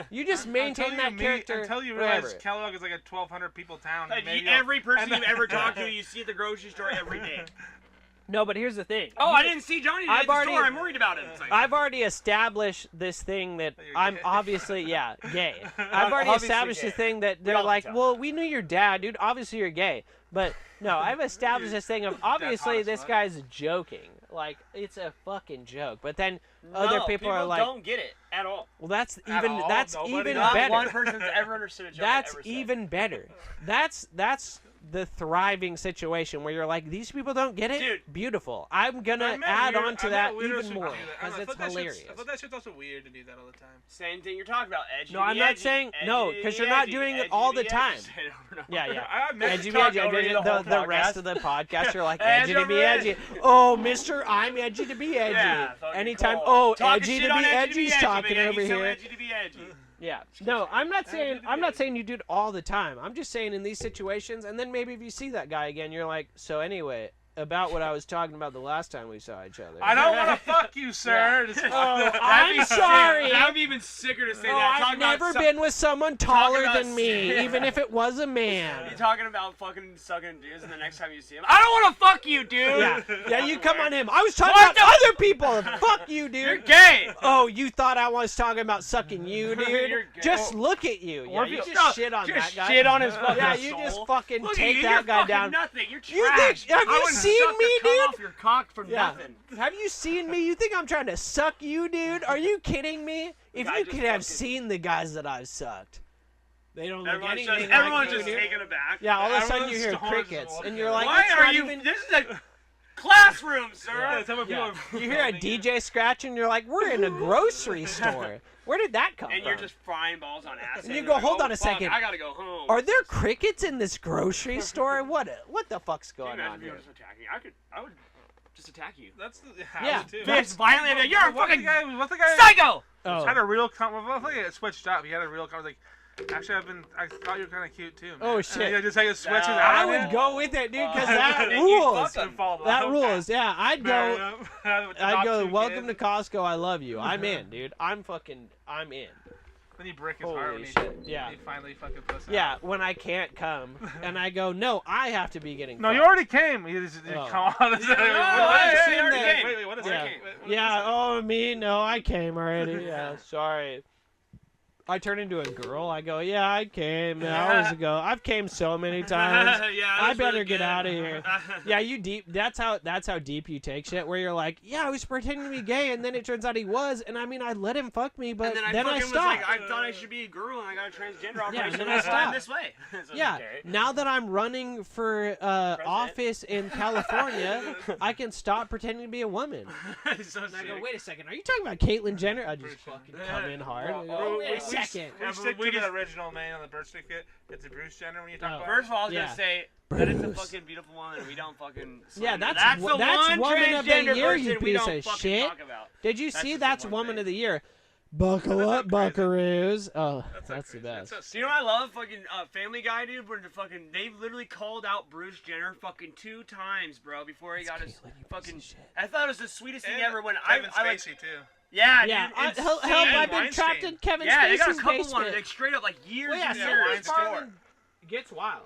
You just maintain that character. Until you forever. realize Kellogg is like a 1,200 people town. Like, maybe every person you've ever talked to, you see at the grocery store every day. No, but here's the thing. Oh, I didn't see Johnny today at the store. I'm worried about him. It's like, I've already established this thing that you're I'm gay. obviously, gay. I've already Obviously established gay. the thing that they're all like, can well, we knew your dad, dude. Obviously you're gay. But no, I've established this thing of obviously hot as this fuck. guy's joking. Like, it's a fucking joke. But then other people are like, don't get it at all. well, that's At even all? that's Nobody even does? Not better. one person's ever understood a joke. That's I've ever said. even better. That's the thriving situation where you're like, these people don't get it. Dude. Beautiful. I'm gonna add on to that even more because it's hilarious. I thought that shit's also weird to do that all the time. Same thing you're talking about. Edgy No, I'm to not edgy, saying- edgy no, to 'cause the you're not edgy, doing it edgy all to the edgy. time. Say it over and over. Yeah. I meant Edgy to be talk edgy. over you The whole rest podcast. of the podcast are like Edge edgy to be over edgy. edge. Oh, Mister, I'm edgy to be edgy. Yeah, fucking Anytime. cool. Oh, Talking edgy shit to on be edgy edgy's edgy, talking man. over He's so here. edgy to be edgy. Yeah. No, I'm not saying you do it all the time. I'm just saying in these situations, and then maybe if you see that guy again, you're like, so anyway, about what I was talking about the last time we saw each other. I don't want to fuck you, sir. Just- Oh, That'd I'm be sick. sorry. That would be even sicker to say Oh, that. I've never been with someone taller about than me, yeah. even if it was a man. You're talking about fucking sucking dudes, and the next time you see him, I don't want to fuck you, dude. Yeah, you come on him. I was talking What about other people. Fuck you, dude. You're gay. Oh, you thought I was talking about sucking you, dude? You're gay. Just look at you. Yeah, Or if you you- just no, shit on just that guy. shit on his fucking Yeah, you soul. just fucking Look at take you, that you're guy fucking down. Nothing. You're You trash. think- have I you wouldn't seen suck me, the cum dude? off your cock for Yeah. nothing. Have you seen me? You think I'm trying to suck you, dude? Are you kidding me? If I you just could have fucking- seen the guys that I've sucked. They don't look Everyone's anything just, like everyone's you, just dude. taken aback. Yeah, all of a sudden you Everyone's hear stoned crickets, just and you're like, Why it's are not you? even... This is a classroom, sir. Yeah, some of Yeah. people are You hear a filming DJ scratch, and you're like, we're in a grocery store. Where did that come And from? you're just frying balls on acid. And you and go, like, hold oh, on a fuck, second. I gotta go home. Are there crickets in this grocery store? What the fuck's Can you going imagine on people here? just attacking? I would just attack you. That's the Yeah. too. Fist violently. You're a What's fucking what's the guy? psycho. Oh. Had a real I think it switched up. He had a real like. Actually, I thought you were kind of cute too. Man. Oh, shit. And he just like switches No. out. I of would it. go with it, dude, because that Did you rules. fuck him? That rules. Yeah, I'd Fair go. enough. With the I'd top go. two Welcome to kids. Costco. I love you. I'm in, dude. I'm in. Then you break his heart Holy when he, shit, yeah. when he finally fucking puts Yeah, out. when I can't come, and I go, no, I have to be getting. No, you fucked. already came. You just Oh. come on. I assumed Wait, that- wait, what is Yeah. that? Yeah. Oh, me? No, I came already. Yeah. Sorry. I turn into a girl. I go, yeah, I came hours ago. I've came so many times. Yeah, I that's better really get good. out of here. Yeah, you deep. That's how deep you take shit. Where you're like, yeah, I was pretending to be gay, and then it turns out he was, and I mean, I let him fuck me, but And then I I fucking was stopped. like, I thought I should be a girl, and I got a transgender operation. Yeah, and then and I I'm stopped. this way. So, Yeah, okay. now that I'm running for office in California, I can stop pretending to be a woman. So And I go, sick. wait a second, are you talking about Caitlyn Jenner? I just fucking come in hard. I go, Oh, wait a we- second. We stick we to the just- original name on the birth certificate. It's a Bruce Jenner when you talk Oh. about First of all, I was Yeah. gonna say that it's a Bruce. fucking beautiful woman. We don't fucking. Yeah, slander. that's the that's one woman of the transgender year, person you we piece don't of fucking shit. talk about. Did you That's see just that's the one woman thing. of the year? Buckle up, buckaroos. Oh, that's the crazy. best. That's so Do you know what I love? Fucking Family Guy, dude. Where they literally called out Bruce Jenner fucking 2 times, bro, before he got his Caitlyn, you piece fucking. of shit. I thought it was the sweetest thing And ever when Kevin I like. Spacey too. Yeah, Yeah, dude. help! insane. I've been Weinstein. trapped in Kevin Yeah, they got a Spacey's couple basement. ones like straight up like years Well, yeah, and Yeah, Senator years. Weinstein. Farland gets wild.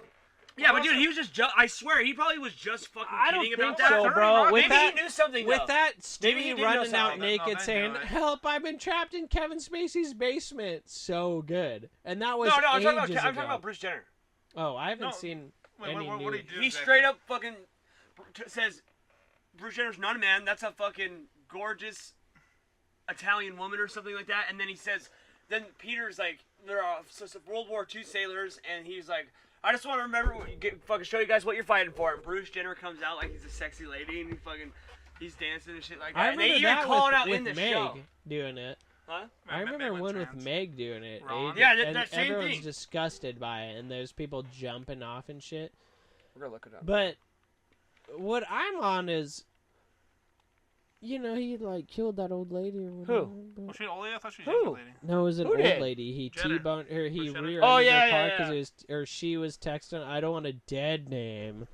Yeah, but dude, he was just. I swear, he probably was just fucking I don't kidding think about so, that. bro. With Maybe that, he knew something. with though. that, Maybe he Stewie did know running out something. naked they saying, knew it. "Help! I've been trapped in Kevin Spacey's basement." So good, and that was No, I'm ages talking ago. about Bruce Jenner. Oh, I haven't No, seen Wait, any what new. did he do? He exactly? straight up fucking says, Bruce Jenner's not a man. That's a fucking gorgeous Italian woman or something like that. And then he says, then Peter's like, they're World War II sailors, and he's like, I just want to remember, fucking show you guys what you're fighting for. And Bruce Jenner comes out like he's a sexy lady, and he's dancing and shit like that. I And they remember even that call with, it out with in the Meg show. doing it. Huh? I remember one with Meg doing it. Ron. Yeah, and that same everyone's thing. disgusted by it, and there's people jumping off and shit. We're gonna look it up. But what I'm on is, you know, he like killed that old lady or whatever. but- Was she old lady? I thought she was a Who? young lady. No, it was an Who old did? lady. He Jenner. T-boned her. He Bruce Jenner. rear-ended Oh, yeah, her car yeah, because she was texting. I don't want a dead name,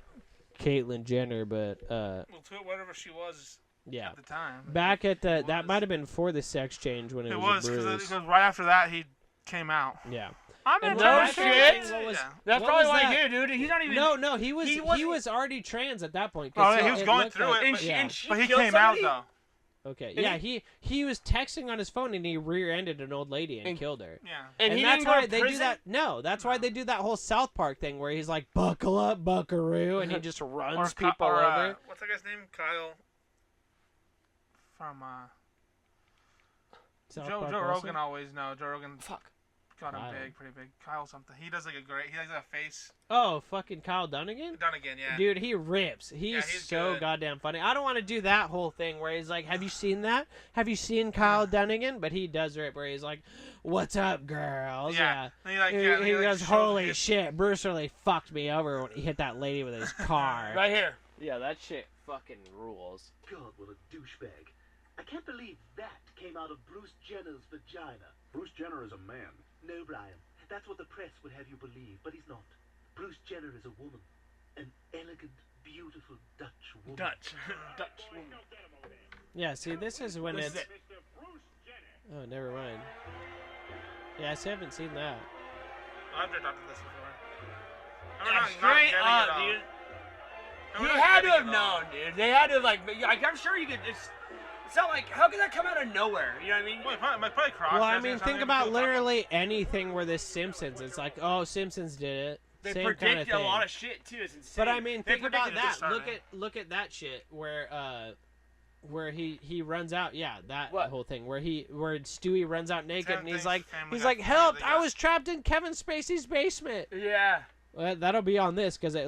Caitlyn Jenner, but Well, to whatever she was yeah. at the time. Back at the It that was. might have been for the sex change when it, It was was a bruise. because right after that he came out. Yeah. I'm And in what No my touch. favorite shit. thing, what was- Yeah. That's what probably was why that? he did, dude. He's not even. No, he was he he wasn't- was already trans at that point. Oh, yeah, he was it going looked through like- it, And but- she, yeah. and she But he killed came somebody? out Okay, And yeah, he was texting on his phone and he rear-ended an old lady and And- killed her. though. Yeah. And he that's didn't go why to they do prison? that. No, that's why they do that whole South Park thing where he's like, "Buckle up, Buckaroo," and he just runs people over. What's that guy's name? Kyle. From South Joe Park Rogan also? always know. Joe Rogan Fuck. got him Kyle. big, pretty big. Kyle something. He does like a great. He has a face. Oh, fucking Kyle Dunnigan. Done again, yeah. Dude, he rips. He's, Yeah, he's so good. goddamn funny. I don't want to do that whole thing where he's like, "Have you seen that? Have you seen Kyle Dunnigan?" But he does rip where he's like, "What's up, girls?" Yeah. And he like, He, yeah, and he like, goes, shows "Holy his- shit, Bruce really fucked me over when he hit that lady with his car." Right here. Yeah, that shit fucking rules. God, what a douchebag. I can't believe that came out of Bruce Jenner's vagina. Bruce Jenner is a man. No, Brian. That's what the press would have you believe, but he's not. Bruce Jenner is a woman. An elegant, beautiful Dutch woman. Dutch woman. Yeah, see, this is when This it's. is it. Oh, never mind. Yeah, I still haven't seen that. I've talked about this before. Yeah, straight up, dude. He had to have known, dude. They had to have, like, I'm sure you could. It's not like, how could that come out of nowhere? You know what I mean? Well, probably cross. Well, I mean, think about literally anything where this Simpsons. It's like, oh, Simpsons did it. They Same predict kind of a thing. lot of shit too. It's insane. But I mean, They think about predicted that. this starting. Look at that shit where he runs out. Yeah, that What? whole thing where Stewie runs out naked Same and he's thing, like Family Guy, help! Family I Guy." was trapped in Kevin Spacey's basement. Yeah. Well, that'll be on this because I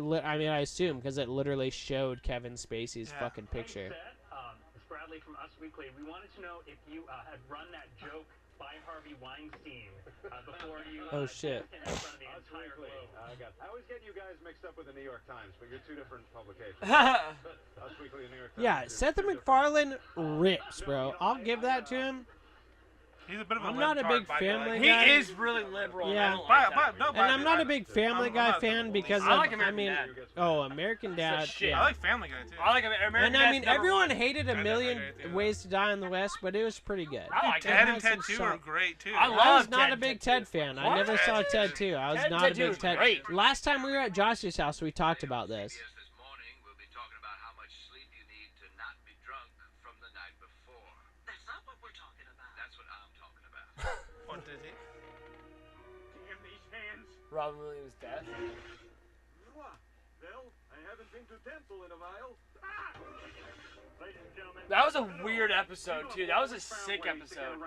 assume because it literally showed Kevin Spacey's Yeah. fucking picture. It's Bradley from Us Weekly. We wanted to know if you had run that joke by Harvey Weinstein before you. Oh, shit. in front of the entire globe. I always get you guys mixed up with the New York Times, but you're two different publications. yeah, Us Weekly and New York Times. Yeah, are Seth two different- MacFarlane rips, bro. I'll give that to him. He's a bit of a I'm not a libtard, big but I family like he him. guy. is really liberal. and Yeah. I don't like that. No, And I'm not a big Family I'm Guy not fan the because I of, like American Dad. American Dad. shit. Yeah. I like Family Guy too. I like American And I Dad's mean, number everyone one. hated A I Million definitely agree, too. Ways to Die in the West, but it was pretty good. I like Ted it. and Ted 2 are Some- great too. I I was love not Ted a big Ted Ted fan. I What? never saw Ted 2. I was Ted not Ted a 2 big is Ted. great. Last time we were at Josh's house, we talked about this. This morning, we'll be talking about how much sleep you need to not be drunk from the night before. That's not what we're talking about. That's what I'm talking about. What did he? Damn these hands. Robin Williams' death. Well, I haven't been to temple in a while. Ladies and gentlemen. That was a weird episode too. That was a sick episode.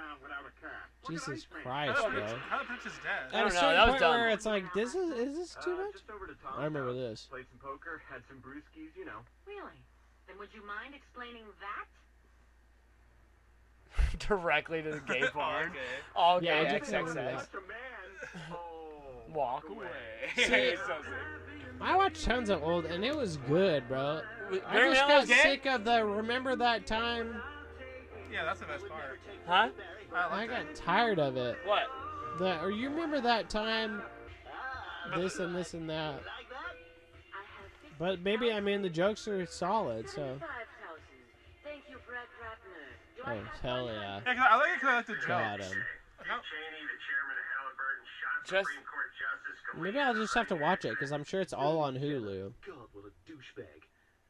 Jesus Christ, bro. How the Prince is dead? At I don't a know, certain that was point dumb. where it's like, is this too much? Just over to Tom's I remember house, this. Played some poker, had some brewskis, you know. Really? Then would you mind explaining that? Directly to the gay Oh, porn. okay. All Yeah, gay I'll just remember XXX. that. Such a man. Oh, Walk away. See- It's so sick. I watched tons of old, and it was good, bro. I Barry just Manilow's got gay? sick of the remember that time. Yeah, that's the best part. Huh? I got tired of it. What? Or you remember that time? This and this and that. But maybe the jokes are solid. So. Thank you, Brett Ratner. Do I Oh have hell 100? yeah! Yeah, 'cause I like it because I like the jokes. Got him. No. Just Maybe I'll just have to watch it because I'm sure it's all on Hulu. God, what a douchebag.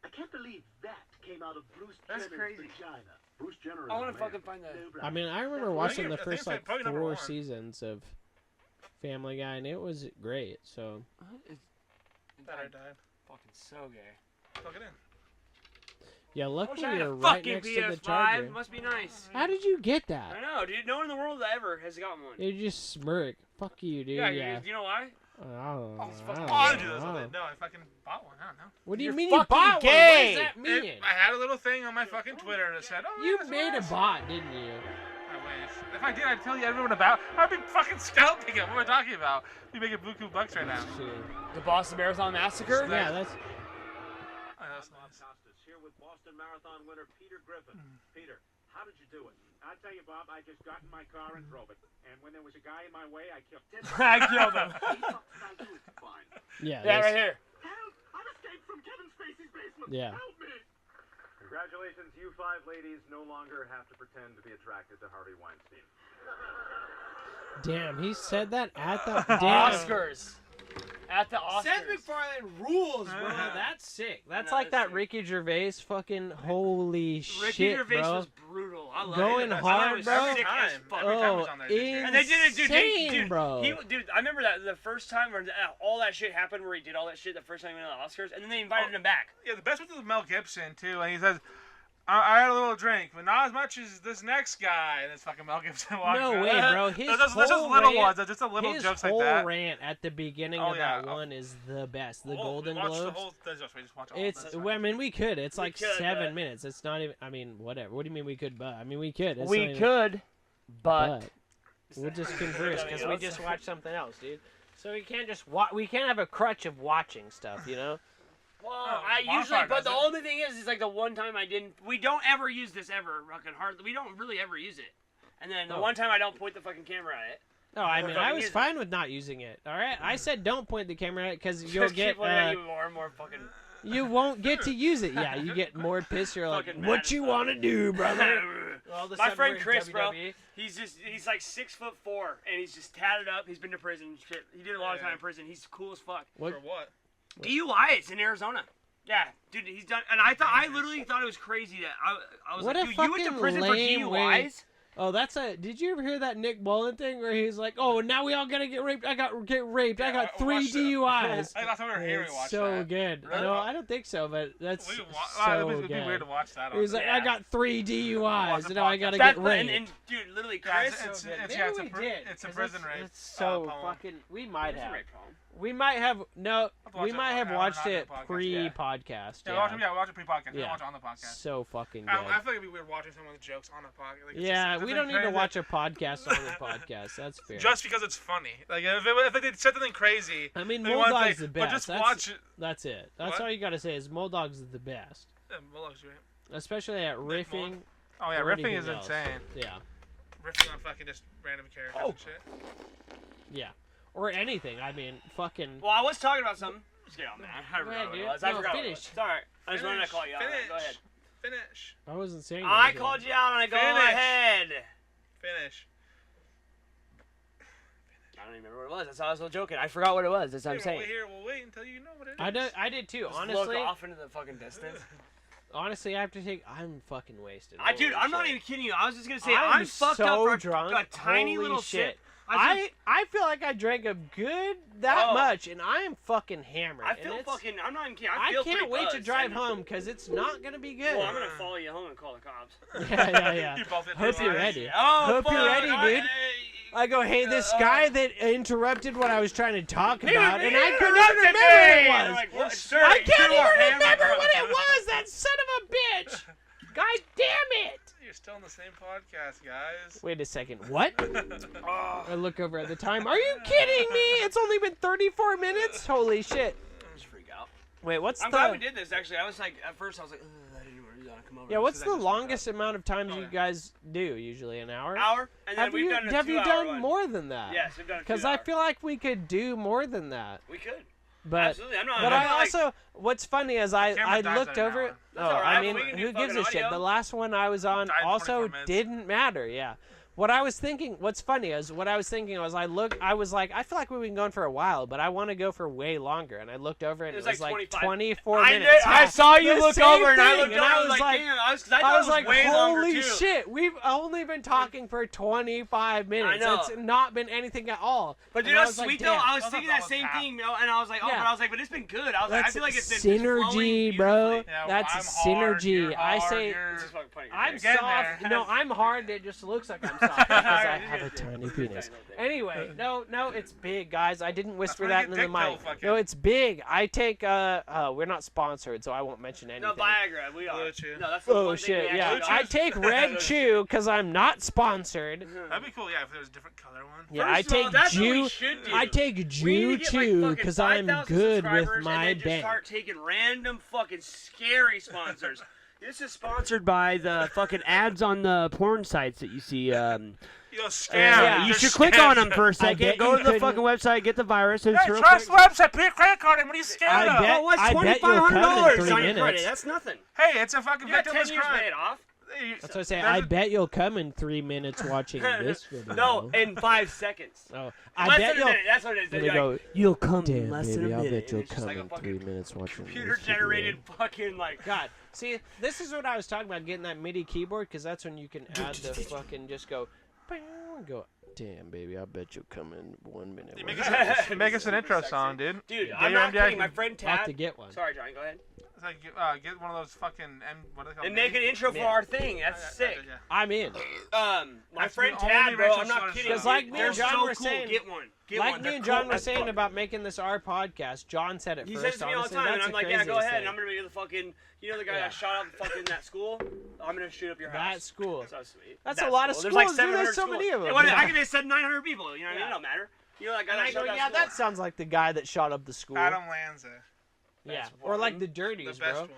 I can't believe that came out of Bruce That's Jenner's crazy. vagina. Bruce Jenner is I want a to man. fucking find that. No I brainer. mean, I remember Well, watching I the think first it's like probably number 4 one. seasons of Family Guy, and it was great. So Better died. Fucking so gay. Plug it in. yeah, I wish luckily I had you're a right fucking next to the PS5. charger. Must be nice. How did you get that? I know, dude. No one in the world ever has gotten one. You just smirk. Fuck you, dude. Yeah, Yeah. you know why? I don't know. Oh, I I don't do this. know. No, I fucking bought one. I don't know. What do you You're mean you fucking bought gay. one? What does that mean? I had a little thing on my fucking Twitter that said, "Oh, You yeah, made a that's bot, didn't you? I wish. If I did, I'd tell you everyone about. I'd be fucking scalping it. What am I talking about? We making buku bucks right now. The Boston Marathon Massacre? Yeah, that's. Oh, that's Bob nice. Costas here with Boston Marathon winner Peter Griffin. Peter, how did you do it? I'll tell you, Bob, I just got in my car and drove it. And when there was a guy in my way, I killed him. I killed him. Fine. Yeah. Yeah, that's- right here. Help! I've escaped from Kevin Spacey's basement. Yeah. Help me! Congratulations, you 5 ladies no longer have to pretend to be attracted to Harvey Weinstein. Damn, he said that at the damn. Oscars. At the Oscars. Seth MacFarlane rules, bro. That's sick. That's No, like that's that sick. Ricky Gervais fucking holy Ricky shit, Gervais bro. was brutal. I love Going it. hard, It was bro. sick as fuck. Every time Oh, he's on there, he's And they did it, dude. insane, bro. Dude, I remember that the first time where all that shit happened, where he did all that shit the first time he went to the Oscars, and then they invited him back. Yeah, the best one was Mel Gibson too, and he says, I had a little drink, but not as much as this next guy. And it's fucking Mel Gibson walks No out. way, bro. His That's just whole little rant, ones. That's just a little his jokes whole like that. rant at the beginning Oh, of yeah. that one is the best. The Oh, Golden we watched Globes. The whole, we just watch all It's. of this. Well, I mean, we could. It's like could, 7 minutes. It's not even. I mean, whatever. What do you mean we could? But I mean, we could. It's not We even- could, but we'll just converse because we else. just watched something else, dude. So we can't just we can't have a crutch of watching stuff, you know. well, Oh, I usually. Bonfire But the does it. only thing is like the one time I didn't. We don't ever use this ever, fucking hard. We don't really ever use it. And then the Oh. one time I don't point the fucking camera at it. No, I We're mean, fucking I was using fine with not using it. All right, I said don't point the camera at it because you'll Just get. keep looking at you more and more fucking. You won't get to use it. Yeah, you get more pissed. You're like, Fucking mad what as you fuck." want to do, brother? All of a My sudden friend we're in Chris, bro. WWE. He's like 6'4" and he's just tatted up. He's been to prison and shit. He did a lot of time in prison. He's cool as fuck. For what? DUI, it's in Arizona. Yeah, dude, he's done. And I literally thought it was crazy that I was What like, a dude, you went to fucking prison for lame way. DUIs? Oh, that's a. Did you ever hear that Nick Mullen thing where he's like, "Oh, now we all gotta get raped. I get raped. I Yeah, got I 3 watched it. DUIs." I last time we were here, we It's watched so that. good. Really? No, I don't think so, but that's We so it'd be weird to good. watch that. He's like, Yeah. "I got 3 Watch DUIs, the and now I podcast. gotta That's get the, raped." and dude, literally, Yeah, Chris. it's So good. yeah, Maybe it's we did, it's a 'cause prison that's- rape. That's so poem. fucking. We might It's a have. rape poem. We might have no. to watch We it might have on- watched not the it podcast, pre-podcast. Yeah, watch it pre-podcast. We Yeah. don't watch it on the podcast. So fucking good. I feel like it'd be weird watching someone's jokes on a podcast. Like, it's Yeah, just, we it's don't need to crazy. watch a podcast on the podcast. That's fair. Just because it's funny. Like if they said something crazy. I mean, then we wanna Moldog's say, the best. But just That's, watch it. that's it. That's What? all you gotta say is Moldog's is the best, Bullock's right. especially at Nick riffing. Oh yeah, or riffing anything is else. insane. Yeah, Riffing on fucking just random characters Oh. and shit. yeah, or anything. I mean, fucking. Well, I was talking about something. Just get on, man. I Go forgot ahead, what it dude. was. I No, forgot what it finish. was. It's all right. I just wanted to call you out. Finish. Go ahead. Finish. I wasn't saying. I anything. called you out on it. Go Finish. ahead. Finish. I don't even remember what it was. That's how I was still joking. I forgot what it was. That's what I'm We'll saying. wait here. We'll wait until you know what it is. I did too. Just Honestly, look off into the fucking distance. honestly, I have to take. I'm fucking wasted. Dude, Holy I'm not shit. even kidding you. I was just gonna say I'm I'm fucked so up for drunk. a tiny Holy little shit. sip. I feel like I drank a good that Oh. much, and I am fucking hammered. I and feel it's- fucking. I'm not even kidding. I feel can't pretty wait to buzzed. drive And- home because it's not gonna be good. Well, I'm gonna follow you home and call the cops. Yeah. You both hit Hope the you're lines. ready. Oh, Hope you're fuck. ready, dude. I go, hey, this guy that interrupted what I was trying to talk about, and I couldn't even remember what it was. Like, what, sir, I you can't are even hammered. remember what it was. That son of a bitch. God damn it. You're still in the same podcast, guys. Wait a second. What? Oh, I look over at the time. Are you kidding me? It's only been 34 minutes? Holy shit. just freak out. Wait, what's I'm the... glad we did this. Actually, I was like, at first I was like, I didn't want to do come over. Yeah, what's I the just longest amount of times Oh, you yeah. guys do? Usually an hour? Hour, and then Have we've you, done a have you 2-hour done one. more than that? Yes, we've done a 2-hour. Because I feel like we could do more than that. we could. But Absolutely. I'm not. but I'm I not, like, also, what's funny is I camera dies looked at an over hour. it. That's Oh, all right, I but mean, we can do who gives a fucking shit? audio. The last one I was on Died in also 24 minutes. didn't matter. Yeah. What I was thinking, what's funny is what I was thinking was I was like, I feel like we've been going for a while, but I want to go for way longer. And I looked over and It was like like 24 I minutes. did. I Yeah. saw you The look same over, and I thing, looked and over. I I was was like, damn. Because I thought it was way longer holy too. shit, we've only been talking for 25 minutes. know. It's not been anything at all. But And you know I what's was like, sweet though? damn. I was I thinking thought that that same was half. thing, and I was like, oh, Yeah. but I was like, but it's been good. I was like, I That's feel like it's been synergy, flowing bro. beautifully. Yeah, That's I'm hard, synergy. you're I hard, say you're- It's just fucking funny. I'm getting soft. there. No, I'm hard. It just looks like I'm soft because I have a tiny penis. Anyway, no, it's big, guys. I didn't whisper where that you into get the dick mic. pill fucking- No, it's big. I take we're not sponsored, so I won't mention anything. No, Viagra. We are. Blue Chew. No, that's the Oh one thing shit, we yeah. actually I got. take Red Chew because I'm not sponsored. That'd be cool, yeah, if there was a different color one. Yeah, First I of all, take that's what we Jew. should do. I take We need Jew to get, too like, because fucking I'm 5,000 good with subscribers my and then just band. start taking random fucking scary sponsors. This is sponsored by the fucking ads on the porn sites that you see. Yo, scam. yeah, You You're should click on them scam. for a bet second. Go you to the couldn't- fucking website, get the virus. It's Hey, real trust the quick. website, put your credit card in. What are you scared I of? bet- Oh, what's I bet you'll come in $2,500 3 on your minutes. credit? That's nothing. Hey, it's a fucking You got 10 victimless years to crime. pay it off. Hey, That's what I say. there's I a- bet you'll come in 3 minutes watching this video. No, in 5 seconds. Oh, I Less bet than a you'll. minute. That's what it is. They They're go, like, you'll come damn, in less than baby, a I'll minute. bet you'll And it's just come like a in 3 fucking minutes watching this computer-generated video. fucking like. God, see, this is what I was talking about, getting that MIDI keyboard, because that's when you can add the fucking, just go, and go, damn, baby, I bet you'll come in 1 minute. You watching make this us, make us an intro Sexy. song, dude. Dude, Get I'm your not MDI kidding. My friend I'll have Tad. to get one. Sorry, Johnny. Go ahead. It's like, get one of those fucking, what are they called? And make an intro for Yeah. our thing. That's sick. Yeah. I'm in. My That's friend the only Tad, bro. racial I'm not slurs kidding. Because like me They're and John so were cool. saying, Get one. Get like one. me They're and John cool were as saying fuck. about making this our podcast, John said it He first. says to me all the honestly, time, and that's I'm the like, yeah, go craziest ahead. And thing. I'm gonna be the fucking, you know, the guy Yeah. that shot up fucking that school. I'm gonna shoot up your house. That's cool. So sweet. That's a lot of There's like schools, dude. 700 There's so many of schools. them. What, Yeah. I could have said 900 people. You know what I mean? Yeah. It don't matter. You know that guy And that I shot go, that yeah, school. that sounds like the guy that shot up the school. Adam Lanza, Yeah, That's or like one. the the Dirties, best bro. one.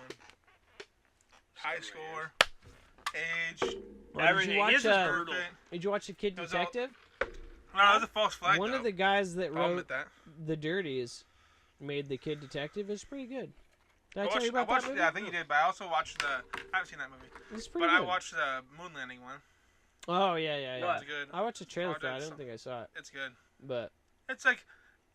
High score, age. Or did Everything. you watch? His is brutal. Did you watch The Kid It was all- Detective? No, that was a false flag. One though. of the guys that I'll wrote admit that. The Dirties made The Kid Detective. It's pretty good. Did I, I tell you about watched, that movie? yeah, I think you did, but I also watched I haven't seen that movie. It's pretty But I good. watched the moon landing one. Oh yeah, yeah, yeah. It's good. I watched a trailer for it. I Projects. don't think I saw it, It's good. but It's like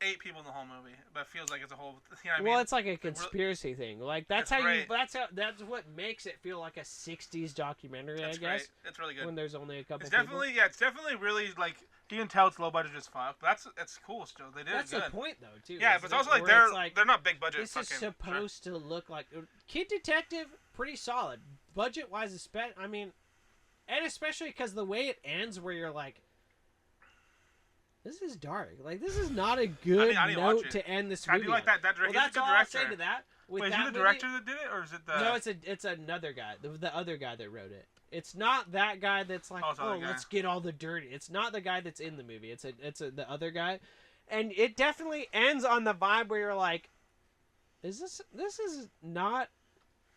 8 people in the whole movie, but it feels like it's a whole. You know what I well, mean? it's like a conspiracy thing. Like that's It's how you. great. That's what makes it feel like a '60s documentary. It's I guess great. It's really good. when there's only a couple. It's definitely it's definitely really like you can tell it's low budget as fuck, but that's cool still. They did People. That's it the good. point, though, too. Yeah, is but it's that- also like where it's they're not big budget. This is fucking, supposed to look like Kid Detective. Pretty solid, budget wise. I mean, and especially because the way it ends, where you're like, this is dark. Like this is not a good I need to watch note it. to end this I movie. do like on. that. Well, He's that's a good all I'll say director. to that. With Wait, is that he the movie- director that did it, or is it the? No, it's another guy. The other guy that wrote it. It's not that guy that's like, Oh, it's the other guy. let's get all the dirty. It's not the guy that's in the movie. It's the other guy, and it definitely ends on the vibe where you're like, this is not,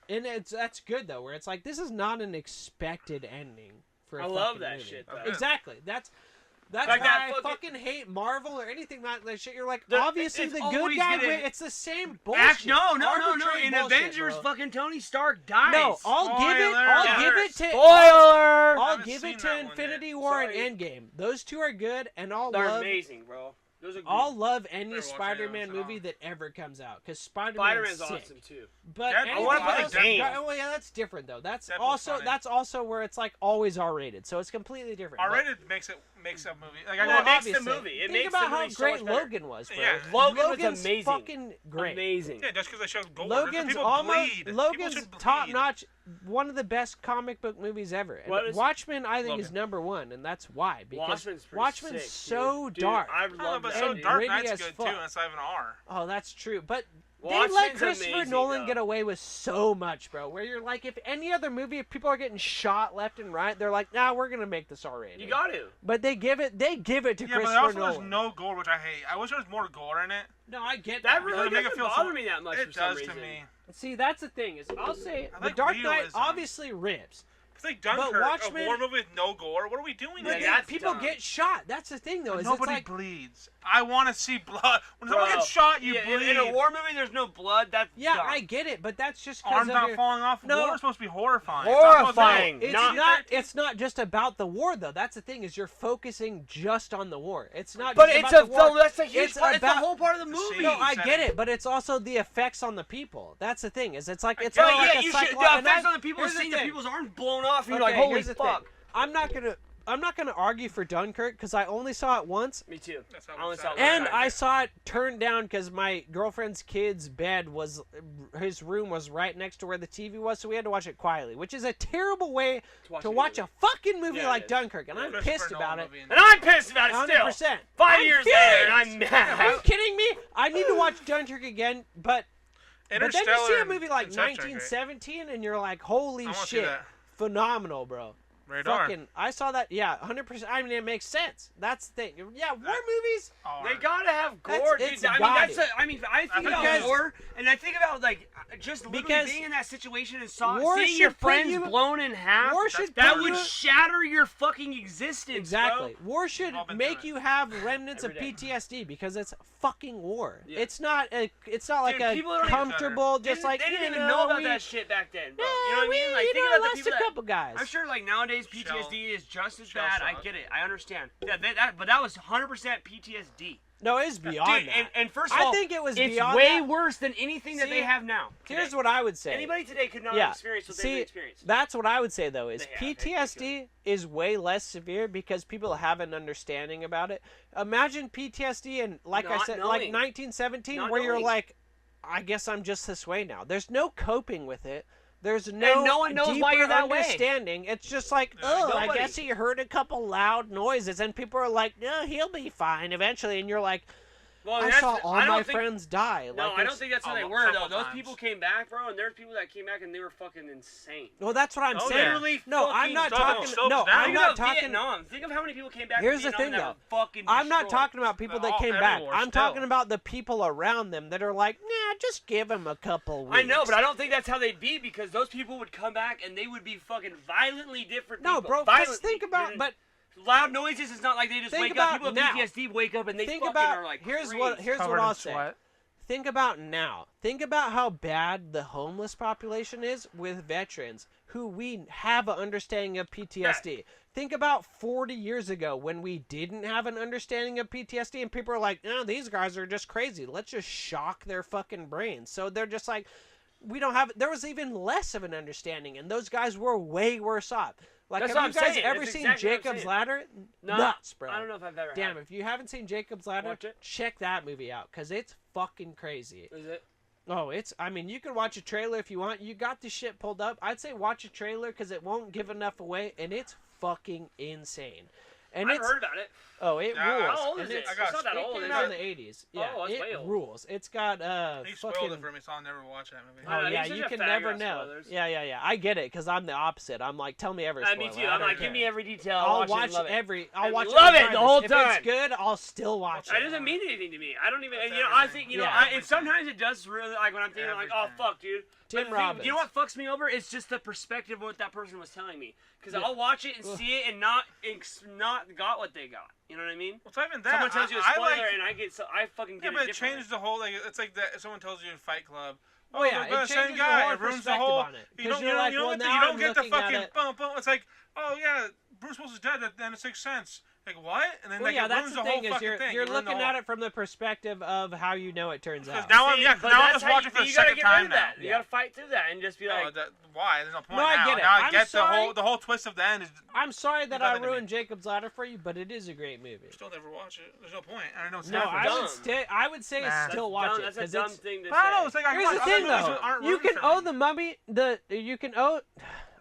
and that's good though. Where it's like this is not an expected ending for. I A love fucking that movie. shit, though. Exactly. That's Like why that I fucking- fucking hate Marvel or anything like that shit. You're like, The- obviously it's the always good guy. gonna- It's the same bullshit. No. Arbitrary In bullshit, Avengers, bro. fucking Tony Stark dies. No, I'll give it Spoiler. to Spoiler. I'll haven't give seen it to that one Infinity yet. War Sorry. and Endgame. Those two are good, and They're amazing, bro. Those are good. I'll love any Better watch Spider-Man those at movie all. that ever comes out because Spider-Man's Spider-Man's sick. awesome too. But Deadpool. anything I wanna play else, the game. well, yeah, that's different though. That's Deadpool's funny. also where it's like always R-rated, so it's completely different. But- R-rated makes a movie. Like Well, I it makes the obviously. movie. It Think makes about the how movie so great much better. Logan was, bro. Yeah. Logan was Logan's amazing. fucking great. Amazing. Yeah, just because they showed gore. Logan's people almost bleed. People Logan's should bleed. top notch, one of the best comic book movies ever. And What is- Watchmen, I think, is Logan. #1, and that's why. Because Watchmen's pretty Watchmen's sick, so dude. dark. I Oh, love but that. so And Dark gritty Knight's as good fuck. too. That's not even R. Oh, that's true. But They let Watchmen's Christopher amazing, Nolan though. get away with so much, bro. Where you're like, if any other movie, if people are getting shot left and right, they're like, nah, we're gonna make this R-rated. You got to. But they give it to Yeah, but Christopher also Nolan. there's no gore, which I hate. I wish there was more gore in it. No, I get That that. really Doesn't make it doesn't feel bother so- me that much It for some does reason. to me. See, that's the thing is, I'll say I The like Dark Knight realism. obviously rips. It's like Dunkirk, Watchmen- a war movie with no gore. What are we doing? But Yeah, here? that's people dumb. get shot. That's the thing, though. But Is nobody it's like, bleeds. I want to see blood. When someone Bro, gets shot, you yeah, bleed. in a war movie, there's no blood. That's yeah, dumb. I get it, but that's just because Arms of not your... falling off. No. War is supposed to be horrifying. Horrifying. It's Not- not. It's not just about the war, though. That's the thing is you're focusing just on the war. It's not. But just it's about the war. that's a huge It's part. It's the about- whole part of the It's a movie. scene. No, I get setting. it, but it's also the effects on the people. That's the thing. Is it's like it's But not like yeah, a you should. psycholo- The and effects I- on the people are here's the seeing the thing. people's arms blown off, and you're Okay, like, holy here's the fuck. thing. I'm not gonna argue for Dunkirk because I only saw it once, Me too. That's how I only it's saw out. one and time. I saw it turned down because my girlfriend's kid's bed was, his room was right next to where the TV was, so we had to watch it quietly, which is a terrible way to watch a fucking movie Yeah, like it is. Dunkirk, and I'm Christopher pissed about Nolan it. movie in And I'm pissed about it still. 100%. 5 I'm years later, and I'm furious. Are you mad. kidding me? I need to watch Dunkirk again, but then you see Interstellar a movie like and Inception are great. 1917, and you're like, holy I wanna see shit, that. phenomenal, bro. Radar. Fucking, I saw that. Yeah, 100%. I mean, it makes sense. That's the thing. Yeah, war movies. Oh, They gotta have gore, It's dude. I mean, gotta. that's. I think think about because- war, and I think about like just literally Because being in that situation and war seeing your should put friends you- blown in half. War should that put would you- shatter your fucking existence. Exactly. Bro. War should all been make through you have remnants of Every day. PTSD because it's fucking war. Yeah. It's not a. It's not like Dude, a people don't even- comfortable. They Just didn't- like they didn't you even know about we- that shit back then, bro. Yeah, You know what I mean? Like, you think know, about I the lost people a that. couple guys. I'm sure, like nowadays, PTSD is just as shell bad. I shock. get it. I understand. Yeah, but that was 100% PTSD. No, it's beyond Dude, that. and first of I all, think it was it's beyond way that. worse than anything that See, they have now. Here's today. what I would say. Anybody today could not Yeah. have experienced what See, they've experienced. that's what I would say though is They have. PTSD is way less severe because people have an understanding about it. Imagine PTSD and like I Not said, knowing. like 1917, Not where you're knowing. like, I guess I'm just this way now. There's no coping with it. There's And no, no one knows deeper why you're that way. understanding. It's just like, oh, I Nobody. guess he heard a couple loud noises, and people are like, no, he'll be fine eventually, and you're like, Well, I that's- saw all I don't my think- friends die. No, like, I don't it's- think that's how Oh, they well, were though. several Those times. people came back, bro, and there's people that came back and they were fucking insane. Well, that's what I'm Oh, saying. yeah. Literally No, I'm fucking not Stokes- talking. Stokes No, down. I'm Think not about talking. Vietnam. Think of how many people came back. Here's from the Vietnam thing, that though. were fucking I'm not destroyed. talking about people that All- came every back. war I'm still. talking about the people around them that are like, nah, just give them a couple weeks. I know, but I don't think that's how they'd be because those people would come back and they would be fucking violently different No, people. bro, Violently. just think about, You know, but loud noises is not like they just Think wake about up. People with now. PTSD wake up and they think fucking about, are like here's crazy. what Covered I'll in say. sweat. Think about now. Think about how bad the homeless population is with veterans who we have an understanding of PTSD. Think about 40 years ago when we didn't have an understanding of PTSD and people are like, no, these guys are just crazy. Let's just shock their fucking brains. So they're just like, we don't have, there was even less of an understanding and those guys were way worse off. Like, That's have what you I'm guys saying. ever That's seen exactly what I'm Jacob's saying. Ladder? No, Nuts, bro. I don't know if I've ever. Damn, had. if you haven't seen Jacob's Ladder, Watch it. check that movie out because it's fucking crazy. Is it? Oh, I mean, you can watch a trailer if you want. You got the shit pulled up. I'd say watch a trailer because it won't give enough away, and it's fucking insane. And I've it's, heard about it. oh, it Yeah, rules. How old And is it? it's- It's not that it old, came is out it? in the 80s. Yeah, Oh, it's it way old. rules. It's got He fucking. spoiled it for me, so I'll never watch that movie. I Oh know, yeah, he's such you a can fag never about know. spoilers. Yeah. I get it because I'm the opposite. I'm like, tell me every spoiler. Me too. I I'm don't like, care. give me every detail. I'll watch watch it, love it. every. I'll And watch love it regardless. the whole If time. it's good, I'll still watch That it. doesn't mean anything to me. I don't even. That's You know, I everything. think you know. Yeah. And sometimes it does really like when I'm thinking like, oh Everything. fuck, dude. Tim But the thing- Robbins. You know what fucks me over? It's just the perspective of what that person was telling me. Because Yeah. I'll watch it and Ugh. see it and not got what they got. You know what I mean? Well, it's not even that. Someone tells you a I spoiler like, and I fucking yeah, get but it it differently. changes the whole. Like, it's like that. If someone tells you in Fight Club, Oh, yeah, they're it the same changes your guy. whole It ruins the perspective whole. on it. You 'Cause don't, you're you like, don't, well, get, now you don't I'm get the looking at fucking it. boom, boom. It's like, oh yeah, Bruce Willis is dead. Then it makes sense. Like what? And then Well, like yeah, it that's ruins the the whole thing is fucking you're thing. you're You ruin the looking whole- at it from the perspective of how you know it turns Because out. now I'm See, because but now I'm that's just how watching for the you gotta second get rid time of now. that. You gotta fight through that and just be No, like, why? There's no point No, I now. get it. Now I I'm get sorry. the whole twist of the end is. I'm sorry that You're I better than me. ruined Jacob's Ladder for you, but it is a great movie. Still never watch it. There's no point. I don't know what's No, happening. I would say Nah. still watch it That's a because dumb it's. thing to I don't know. say. It's like I Here's watch the other thing movies though, that aren't you ruined can for owe me. the mummy you can owe.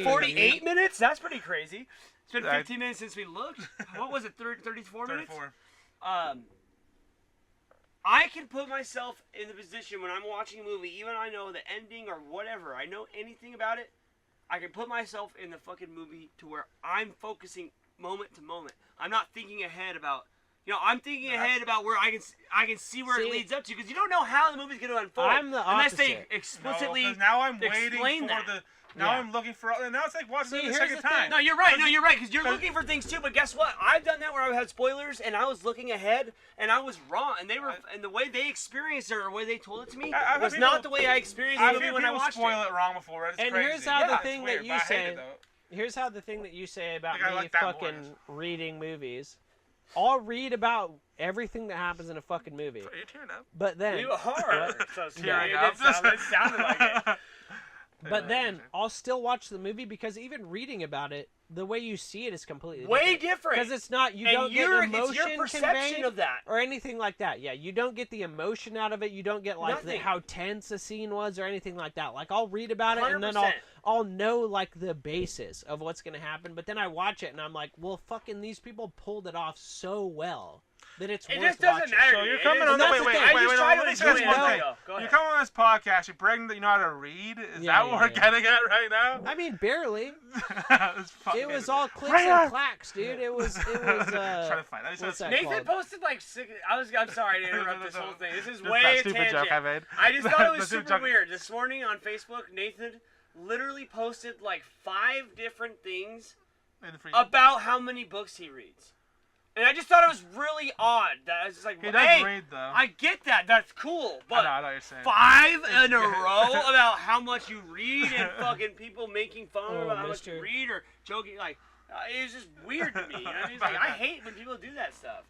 Jeez. 48 minutes? That's pretty crazy. It's been Yeah. 15 minutes since we looked. What was it, 34 minutes? 34. I can put myself in the position when I'm watching a movie, even I know the ending or whatever, I know anything about it, I can put myself in the fucking movie to where I'm focusing moment to moment. I'm not thinking ahead about, I'm thinking ahead about where I can see where it leads up to, because you don't know how the movie's going to unfold. I'm the unless opposite. they explicitly now I'm waiting explain for that. the. Now I'm looking for. And now it's like watching it the here's second the time. thing. No, you're right. Because you're looking for things too. But guess what? I've done that where I had spoilers and I was looking ahead and I was wrong. And they were, and the way they experienced it or the way they told it to me was not the way I experienced the movie when I watched spoil it wrong before. It's And crazy. here's how the It's thing weird, that but I you hate say. it, though. Here's how the thing that you say about Like, I me like that more. fucking reading movies. I'll read about everything that happens in a fucking movie. You're tearing up. But then, You are. Tearing It up. sounded like it. but then I'll still watch the movie because even reading about it, the way you see it is completely Way different. Because it's not you And don't get it's emotion your perception conveyed of that. or anything like that. Yeah, you don't get the emotion out of it. You don't get like Nothing. how tense a scene was or anything like that. Like I'll read about it and then 100%. I'll know like the basis of what's gonna happen. But then I watch it and I'm like, well, fucking these people pulled it off so well that it's It worth just doesn't watching. matter. So you're It coming is- on. that's Wait, the wait, thing. wait, I just wait. try to Let me say enjoy this it one as I thing. go. Go You're ahead. coming on this podcast. You're bragging that you know how to read. Is Yeah, that yeah, what we're yeah. getting at right now? I mean, barely. It's fucking- It was all clicks Right and on. clacks, dude. It was. Trying to find that. What's that Nathan called? posted like six. I'm sorry to interrupt this whole thing. This is That's way that a stupid tangent. joke I made. I just thought it The was stupid super joke. weird. This morning on Facebook, Nathan literally posted like 5 different things And for you. about how many books he reads. And I just thought it was really odd. That I was just like, He hey, does read though. I get that. That's cool. But I know what you're saying. 5 in a row about how much you read and fucking people making fun Oh, about how much you mister. read or joking. Like, it was just weird to me. You know? It's like, I hate when people do that stuff.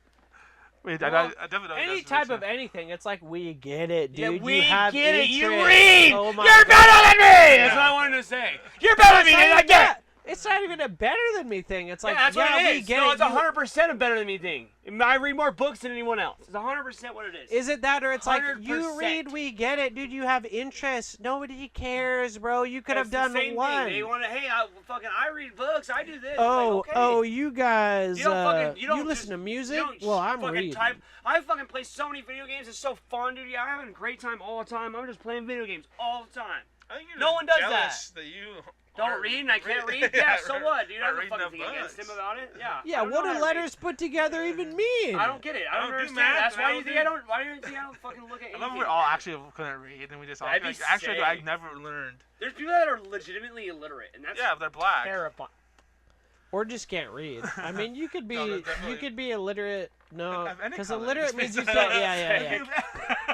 Wait, Well, I definitely know he Any does type read of anything, it's like we get it, Yeah, dude. we you have get it. You interest. read. Oh my You're God. better than me. That's what I wanted to say. You're better than me. It's And not I even get it. that. It's not even a better than me thing. It's like, Yeah, that's what it we is. get No, it. it's 100% a better than me thing. I read more books than anyone else. It's 100% what it is. Is it that, or it's like you 100%. read, we get it, dude. You have interest. Nobody cares, bro. You could have It's the done same one. Thing. They want to, hey, I read books. I do this. Oh, It's like, okay. oh, you guys. You don't fucking. You don't listen just- to music. You don't Well, I'm fucking reading. type. I fucking play so many video games. It's so fun, dude. Yeah, I'm having a great time all the time. I'm just playing video games all the time. I think you're No just one does jealous that you Don't aren't read and I can't read? Yeah, so what? Dude, I aren't don't reading fucking enough thing against books. him about it. Yeah. Yeah, I don't what know how do to read. letters put together even mean? I don't get it. I don't do understand. math, That's and why I you don't think do- I don't. Why do you think I don't fucking look at I anything? love we all actually couldn't read and we just all That'd be like, actually sick. I never learned. There's people that are legitimately illiterate, and that's Yeah, they're black. terrifying. Or just can't read. I mean, you could be No, definitely- you could be illiterate. No, Of any because color. illiterate means you can't. Yeah.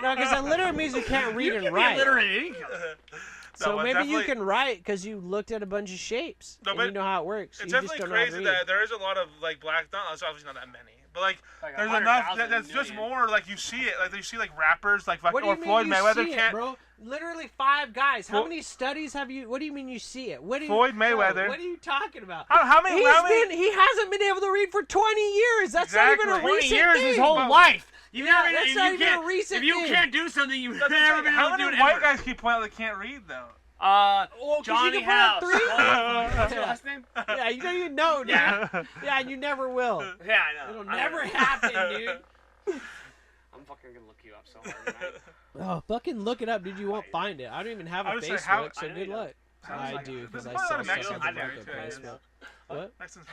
No, because illiterate means you can't read and write. So but maybe you definitely- can write because you looked at a bunch of shapes No, and but you know how it works. It's You just definitely don't know how to crazy read. that there is a lot of like black. Not, it's obviously not that many, but like Like there's 100,000 enough. That's just million. more. Like you see it. Like you see like rappers like What do or you mean Floyd you Mayweather see can't. it, bro? Literally 5 guys. How Flo- many studies have you? What do you mean you see it? What do you? Floyd Bro, Mayweather. what are you talking about? How many? He hasn't been able to read for 20 years. That's not even a Exactly. 20 recent years thing. his whole life. You've Yeah, never that's if not you even can't, a recent If you thing. can't do something, you've never been How able to do many it white ever. guys keep playing that can't read though? Well, 'cause Johnny you can House. put up 3. What's your last name? Yeah, you don't even know, dude. Yeah. Yeah, and you never will. Yeah, I know. It'll I never know. happen, dude. I'm fucking gonna look you up so hard tonight. Oh, fucking look it up, dude. You won't find it. I don't even have a I was Facebook, like, how- I so know good you luck. Sounds I like do, it. because I There's sell probably stuff a on Mexican Facebook. there, What? Mexicans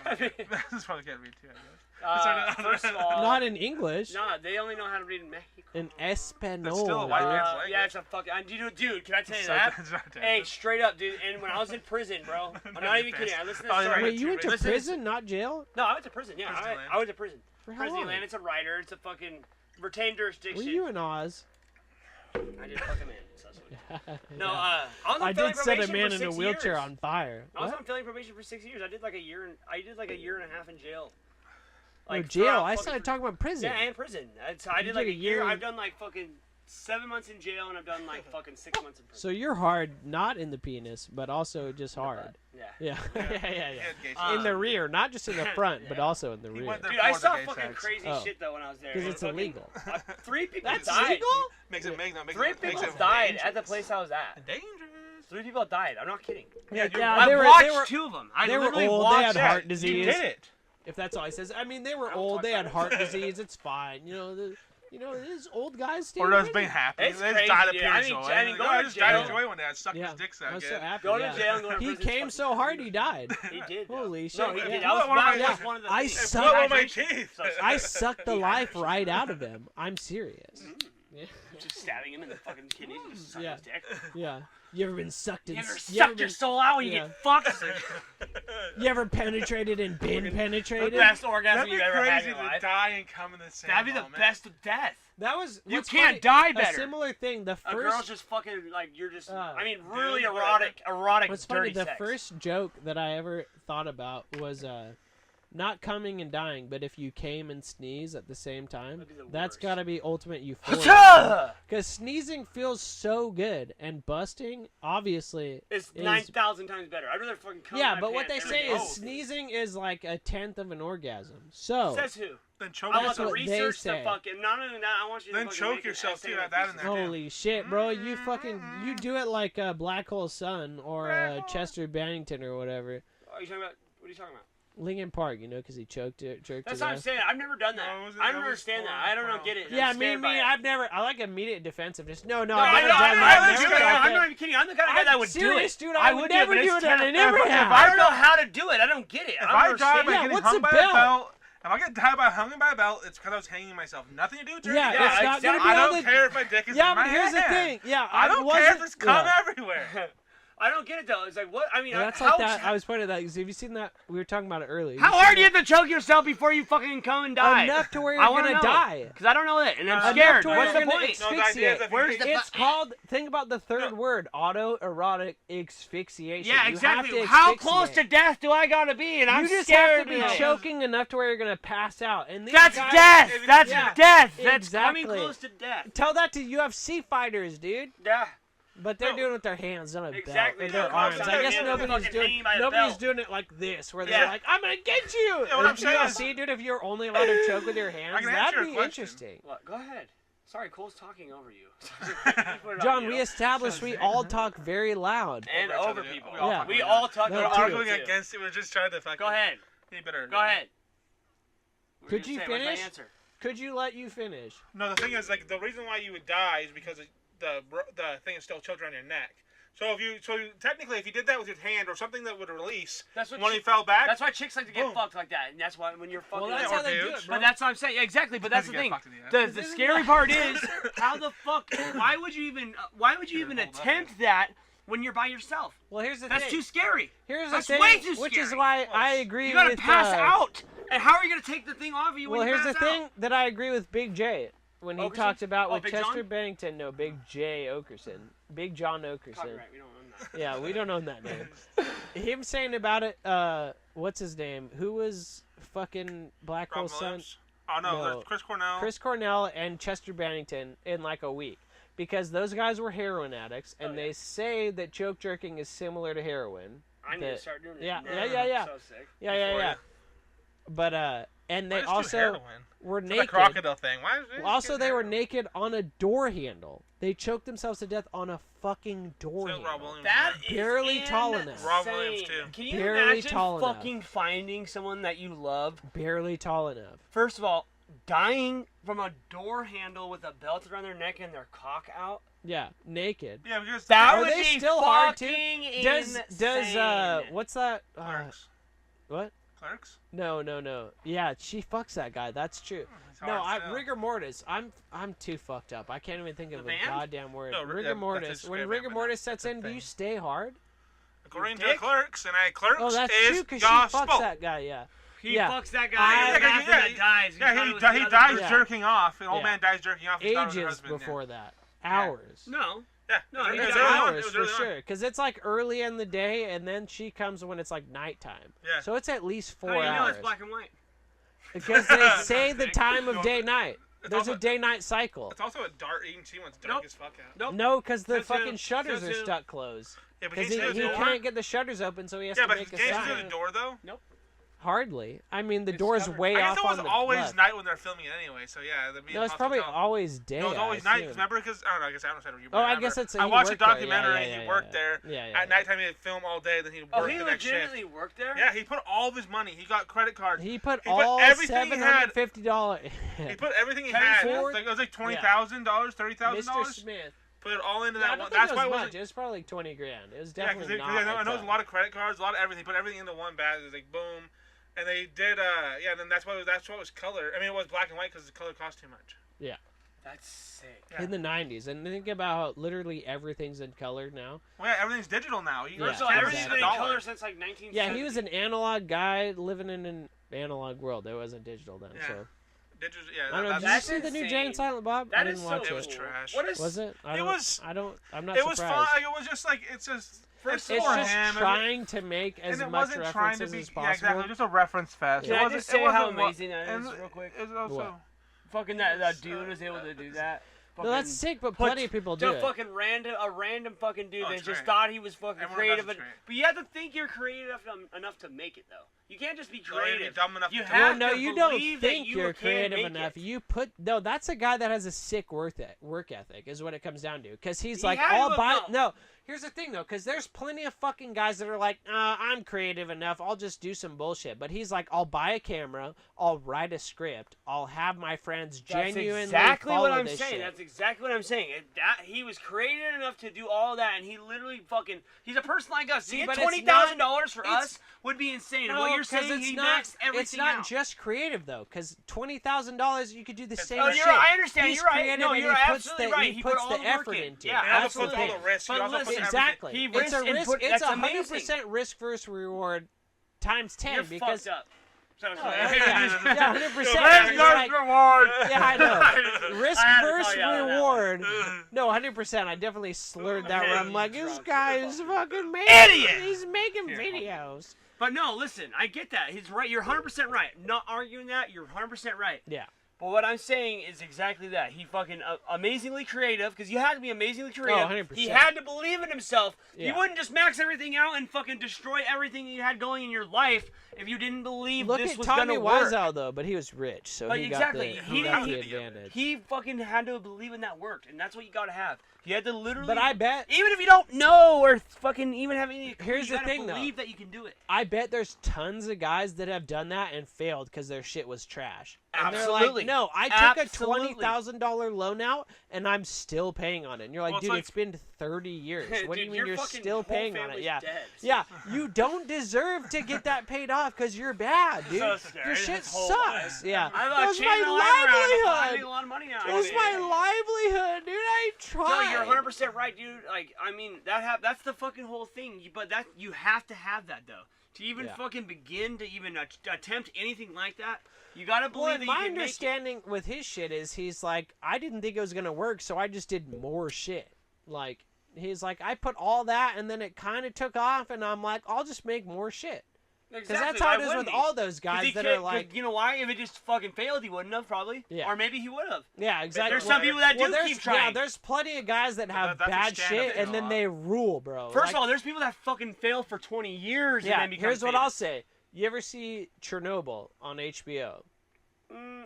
probably can't read too, I guess. First of all, Not in English. no, they only know how to read in Mexico. In Espanol. That's still a white dude. man's language. Yeah, it's a fucking. Dude, can I tell you So that? it's not Hey, that. straight up, dude. And when I was in prison, bro, I'm not even kidding. I listened to Oh, the yeah, story. Wait, you went to Listen, prison, not jail? No, I went to prison. Yeah, Prison land. I went to prison. For how Prison long? land. It's a writer. It's a fucking retained jurisdiction. Were you in Oz? I did fuck a man. So that's what No, Yeah. I was on I filling did set a probation man for in a 6 wheelchair years. on fire. I was What? on filling probation for 6 years. I did like a year and a half in jail. No, Like, jail. throughout I fucking- started talking about prison. Yeah, and prison. I You did like did a a year. year- I've done like fucking 7 months in jail, and I've done like fucking 6 months in prison. So you're hard, not in the penis, but also just hard. Yeah. Yeah, yeah, yeah, He yeah. had gay Uh, sex. In the rear, not just in the front, but Yeah. also in the He rear. went there Dude, I for the saw gay fucking sex. crazy Oh. shit though when I was there. Because it's Fucking- illegal. 3 people That's died. legal? Makes it makes Three it people makes it died at the dangerous. place I was at. Dangerous. 3 people died. I'm not kidding. Yeah, you're Yeah, right. they I were- watched they were- 2 of them. I they were literally old, they watched had that. heart disease. You did it. If that's all he says. I mean, they were I don't old. talk They had about heart it. disease. It's fine. You know, You know, it is old guys stay Or in those prison. being happy. It's They just crazy, died of dude. pure I mean, joy. I mean, I going to just died of jail- joy one day. I sucked Yeah, his dick so I was so good. happy. Go to yeah. jail and go to He prison. came so hard he died. He did. though. Holy shit! No, he yeah. did. It That was, blew one of that my- was one of the I things. sucked- Blew all my Dehydration. teeth. I sucked the life right out of him. I'm serious. Yeah. Just stabbing him in the fucking kidneys and just sucking Yeah. his dick. Yeah. You ever been sucked in? You ever you ever sucked your been- soul out when you yeah. get fucked? It's like You ever penetrated and been the penetrated? best orgasm That'd be you've ever had crazy in your to life. die and come in the same That'd be the moment. best of death. That was. You what's can't funny, die better. A similar thing. The A first. girl's just fucking like you're just. I mean, really dude, erotic, What's funny? dirty The sex. first joke that I ever thought about was not coming and dying, but if you came and sneeze at the same time, That'd be the that's worst. got to be ultimate euphoria. Achoo! Because sneezing feels so good, and busting obviously It's is 9,000 times better. I'd rather fucking come. Yeah, in my but what they pants say every is day. sneezing is like a tenth of an orgasm. So Says who? Then choke I want That's the what yourself. they research to say. fucking. Not only that, I want you to Then fucking choke make an yourself, essay too, about that this. in there. holy shit, bro! You fucking do it like Black Hole Sun or Chester Bennington or whatever. What are you talking about? What are you talking about? Lincoln Park, you know, because he jerked That's it what I'm out. saying. I've never done that. No, I don't understand that. I don't get it. Yeah, I'm scared by it. I've never. I like immediate defensiveness. No, No, I've never done I'm that. not I've never done I'm that. not even kidding. I'm the kind of guy that would serious, do it. dude. I would never do it, and I never have. I don't know how to do it. I don't get it. If I I don't die by understand. getting what's hung the by belt? a belt, if I get tied by hanging by a belt, it's because I was hanging myself. Nothing to do with jerking. Yeah, Yeah, it's not gonna be exactly. I on don't the. care if my dick is Yeah, in my but here's the hand. thing. Yeah, I don't care if there's cum everywhere. I don't get it though. It's like what? I mean, Well, that's how, like that. I was pointing at that. 'Cause have you seen that? We were talking about it earlier. how hard do you have to choke yourself before you fucking come and die? Enough to where I you're wanna gonna know. die. Because I don't know that, and I'm Enough scared. to where What's you're the gonna point? No, the idea is asphyxiate. if you Where's get- the It's called. Think about the third word: autoerotic asphyxiation. Yeah, You exactly. have to How close to asphyxiate. death do I gotta be? And I'm You just scared. have to be man. choking enough to where you're gonna pass out. And these That's guys, death. That's Yeah, death. That's exactly. coming close to death. Tell that to UFC fighters, dude. Yeah. But they're No. doing it with their hands, not a Exactly. belt, or their No, arms. no, I guess yeah, nobody's fucking hanging by a nobody's belt. doing it like this, where Yeah. they're like, "I'm gonna get you." Yeah, what I'm saying is- UFC, dude, if you're only allowed to choke with your hands, can answer that'd your be question. interesting. What? Go ahead. Sorry, Cole's talking over you. John, we established we all talk very loud. and Over each over other, people. we all talk We like all that. talk No, We're over too. arguing you, too. against it. We're just trying to fucking. Go ahead. Be better. Go ahead. What were Could gonna you say? What's my finish? answer? Could you let you finish? No, the thing is, like, the reason why you would die is because the thing is still choked around your neck. So technically, if you did that with your hand or something that would release That's what when chi- he fell back, That's why chicks like to get Boom. fucked like that, and that's why when you're fucking. Well, that's or how they do dudes. it, bro. But that's what I'm saying. Yeah, exactly. But that's the Get thing. fucked in the ass. The scary part is how the fuck. Why would you even attempt that when you're by yourself? Well, here's the That's thing. too scary. Here's the That's thing, way too which is scary. why I agree You gotta with. pass out. And how are you gonna take the thing off of you when Well, you here's pass the out? thing that I agree with Big J when he Okerson? talked about Oh, with Big Chester John? Bennington. No, Big J Okerson, Big John Okerson. Copyright, we don't own that. Yeah, we don't own that name. Him saying about it. What's his name? Who was fucking Black Hole Rob Sun? Williams. Oh no, No. there's Chris Cornell. Chris Cornell and Chester Bennington in like a week. Because those guys were heroin addicts, and Oh, yeah. they say that choke jerking is similar to heroin. I need to That- start doing it. yeah, now. yeah. I'm so sick. Yeah. But and they Why just do also heroin? were It's the naked. crocodile thing. Why is it? Also, they were naked on a door handle. They choked themselves to death on a fucking door So Rob handle. Williams. That did. is Barely tall enough. Rob Williams, too. Can you Barely imagine tall enough. fucking finding someone that you love? Barely tall enough. First of all, dying from a door handle with a belt around their neck and their cock out. Yeah, naked. Yeah, because That Are would they be still hard, too? fucking Does insane. what's that? Clerks. What? Clerks. No. Yeah, she fucks that guy. That's true. It's No, hard still. rigor mortis. I'm too fucked up. I can't even think of The a band? goddamn word. No, rigor yeah, that's mortis. his When favorite rigor band, mortis that's sets a in, do you thing. stay hard? According Dick? to Clerks, and Clerks Oh, that's is true because she gospel. fucks that guy. Yeah. He Yeah. fucks that I- guy in the Yeah, bathroom yeah, that dies. Yeah, thought it he was the other dies person. Yeah. jerking off. An old Yeah. man dies jerking off. He thought it was her Ages husband, before yeah. that. Hours. No. Yeah. No, it he was died early on. It Hours was for early on. sure, because it's like early in the day, and then she comes when it's like nighttime. Yeah. So it's at least 4 How do you know hours. it's black and white? Because they say the time of day night. It's There's a also- day-night cycle. It's also a dark. You can see when it's dark Nope. as fuck out. Nope. No, because the Says who? fucking shutters Says are who? stuck closed. Yeah, but Because he he can't can't get the shutters open, so he has Yeah, to but make a can't you sign. do the door though? Hardly. I mean, the It's door's covered. way I guess off it was on the always left. night when they're filming it anyway. So yeah, No, it's probably always day. No, it was always I night. assume. Remember? Because I don't know. I guess I don't know. Oh, I guess it's. I he watched a worked there. Yeah, documentary. yeah, He worked there. Yeah. At nighttime, he'd film all day. Then he'd Oh, work he the next shift. legitimately worked there? Yeah, he put all of his money. He got credit cards. He put He put all everything he had. $750. He put everything he Ten had. Ford? It was like $20,000, $30,000. Mr. Smith. Put it all into Yeah, I that don't one. think That's it why was it much. wasn't. It was probably like 20 grand. It was Yeah, definitely because not. I know a there's a ton. lot of credit cards, a lot of everything. He put everything into one bag. It was like boom, and they did. Yeah, then that's why it was color. I mean, it was black and white because the color cost too much. Yeah. That's sick. Yeah. In the 90s, and think about how literally everything's in color now. Well, yeah, everything's digital now. You Yeah, So everything's everything's exactly. been in $1. color since like 1970. Yeah, he was an analog guy living in an analog world. It wasn't digital then. Yeah. So Digital, yeah, I don't know. Did you that's see the new insane. Jay and Silent Bob? I That didn't is watch so It was cool. trash. What is? Was it? It was- I'm not It was surprised. fun. Like, it was just like it's just. First It's for just him, trying to make as and it much wasn't trying to references be as possible. yeah, exactly, just a reference fest. Can It I wasn't- just it say how wasn't what- amazing that is and real quick? It was also. What? Fucking that dude was able to do that. No, that's sick, but plenty of people do a it. fucking a random fucking dude Oh, that it's just great. thought he was fucking Everyone creative, does it great. but you have to think you're creative enough to make it though. You can't just be Or you'd be creative. dumb enough You to have Well, no, to you don't believe that think you you're can creative make enough. it. You put no. That's a guy that has a sick work ethic, is what it comes down to. Because he's He like had all to by have no. Here's the thing though, because there's plenty of fucking guys that are like, I'm creative enough. I'll just do some bullshit. But he's like, I'll buy a camera, I'll write a script, I'll have my friends That's genuinely exactly follow what I'm this saying. shit. That's exactly what I'm saying. He was creative enough to do all that, and he literally fucking. He's a person like us. See, To but get it's $20,000 for not- us would be insane. And No, what you're 'cause saying, it's he not, maxed everything it's not out. just creative though, because $20,000 you could do the same Oh, shit. you're right. I understand. He's you're right. creative No, and you're he puts absolutely the, right. He He puts put all the the work effort in. into Yeah, it. He also Absolutely. puts all the risk. He But also puts listen, everything. Exactly. He It's risks a and risk. put- It's that's 100% risk versus reward times 10 You're because fucked up. So, yeah, 100%. Risk You're versus right. reward. Yeah, I know. Risk I had to versus call you out on that reward. No, 100%. I definitely slurred that where I'm like, this Drunk. guy is fucking making. Idiot! He's making videos. But no, listen, I get that. He's right. You're 100% right. Not arguing that. You're 100% right. Yeah. But what I'm saying is exactly that. He fucking amazingly creative, because you had to be amazingly creative. 100%. He had to believe in himself. Yeah. You wouldn't just max everything out and fucking destroy everything you had going in your life if you didn't believe Look this at was Tommy gonna work. Wiseau though, but he was rich, so But he exactly, got the, he he got the didn't- advantage. He fucking had to believe in that worked, and that's what you gotta have. You had to literally. But I bet even if you don't know or fucking even have any. Here's you the gotta thing, though. believe that you can do it. I bet there's tons of guys that have done that and failed because their shit was trash. And Absolutely. they're like, no, I took Absolutely. a $20,000 loan out and I'm still paying on it. And you're like, Well, it's dude, like- it's been 30 years. What do you Dude, mean your you're fucking still whole paying on it? family's Yeah. dead. Yeah, you don't deserve to get that paid off because you're bad, dude. So scary. Your shit His whole sucks. life. Yeah. I That was changing my life around. my I make a livelihood. lot of money now. It was my livelihood, dude. I No, tried. you're 100% right, dude. Like, I mean, that's the fucking whole thing. But that you have to have that though. To even Yeah. fucking begin to even attempt anything like that, you gotta believe Well, that my you can make it. understanding with his shit is he's like, I didn't think it was gonna work, so I just did more shit. Like, he's like, I put all that, and then it kind of took off, and I'm like, I'll just make more shit. Because that's how why it is wouldn't with he? all those 'Cause guys he that can't- are like, 'cause you know why? If it just fucking failed, he wouldn't have probably. Yeah. Or maybe he would have. yeah, exactly. There's some people that do there's, keep trying. Yeah, there's plenty of guys that have that's bad a stand-up shit, thing and a then lot. they rule, bro. First Like, of all, there's people that fucking fail for 20 years yeah, and then become here's what I'll famous. say. You ever see Chernobyl on HBO?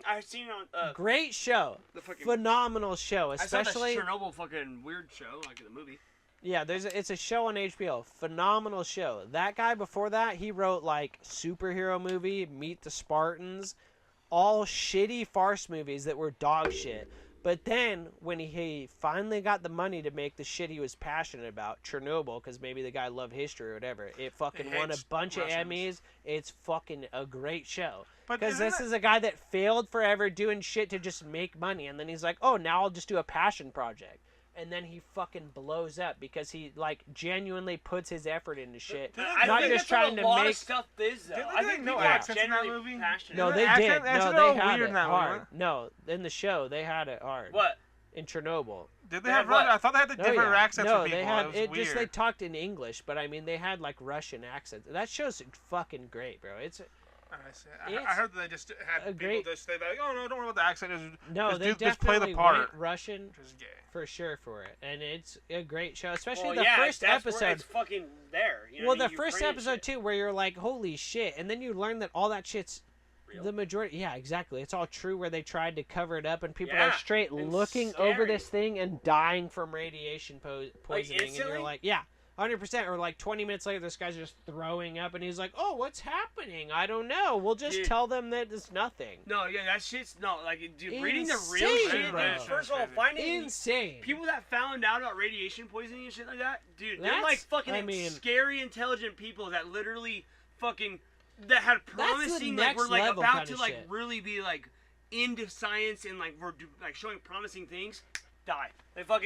I've seen it on Great show. the fucking. Phenomenal show, I especially saw the Chernobyl fucking weird show, like the movie. yeah, it's a show on HBO. Phenomenal show. That guy before that, he wrote like superhero movie, Meet the Spartans, all shitty farce movies that were dog shit. But then when he finally got the money to make the shit he was passionate about, Chernobyl, because maybe the guy loved history or whatever, it fucking won a hates bunch Russians. of Emmys. It's fucking a great show. But Because isn't this that- is a guy that failed forever doing shit to just make money, and then he's like, oh, now I'll just do a passion project. And then he fucking blows up because he like genuinely puts his effort into shit. I Not think just that's what trying a to lot make. of stuff is though. Didn't they I do, think like, no people are accents in that generally movie? passionate. No, they Accent- did. No, accents are they all had weird it in that hard. one. No, in the show they had it hard. What? In Chernobyl. Did They they have had what? Russian? I thought they had the No, different yeah. accents no, for people. they had it was it weird. just they talked in English, but I mean they had like Russian accents. That show's fucking great, bro. I see. It's I heard that they just had a people great- just say like, oh no, don't worry about the accent. No, just they just play definitely the part. went Russian Which is gay. for sure for it, and it's a great show, especially Well, the yeah, first that's where episode. It's fucking there. You know Well, what I the mean? first Ukrainian episode shit. too, where you're like, holy shit, and then you learn that all that shit's Real? the majority. Yeah, exactly. It's all true. Where they tried to cover it up, and people Yeah, are straight and looking over scary. this thing and dying from radiation poisoning, and instantly? you're like, yeah. 100%, or like 20 minutes later, this guy's just throwing up, and he's like, "Oh, what's happening? I don't know. We'll just Dude. tell them that it's nothing." No, yeah, that shit's dude. Reading the Insane, real shit, bro. dude. First of all, finding Insane. people that found out about radiation poisoning and shit like that, dude. They're That's- like fucking I mean- scary, intelligent people that literally fucking that had promising, like next we're like level about kinda to like shit. really be like into science and like we're like showing promising things. Die.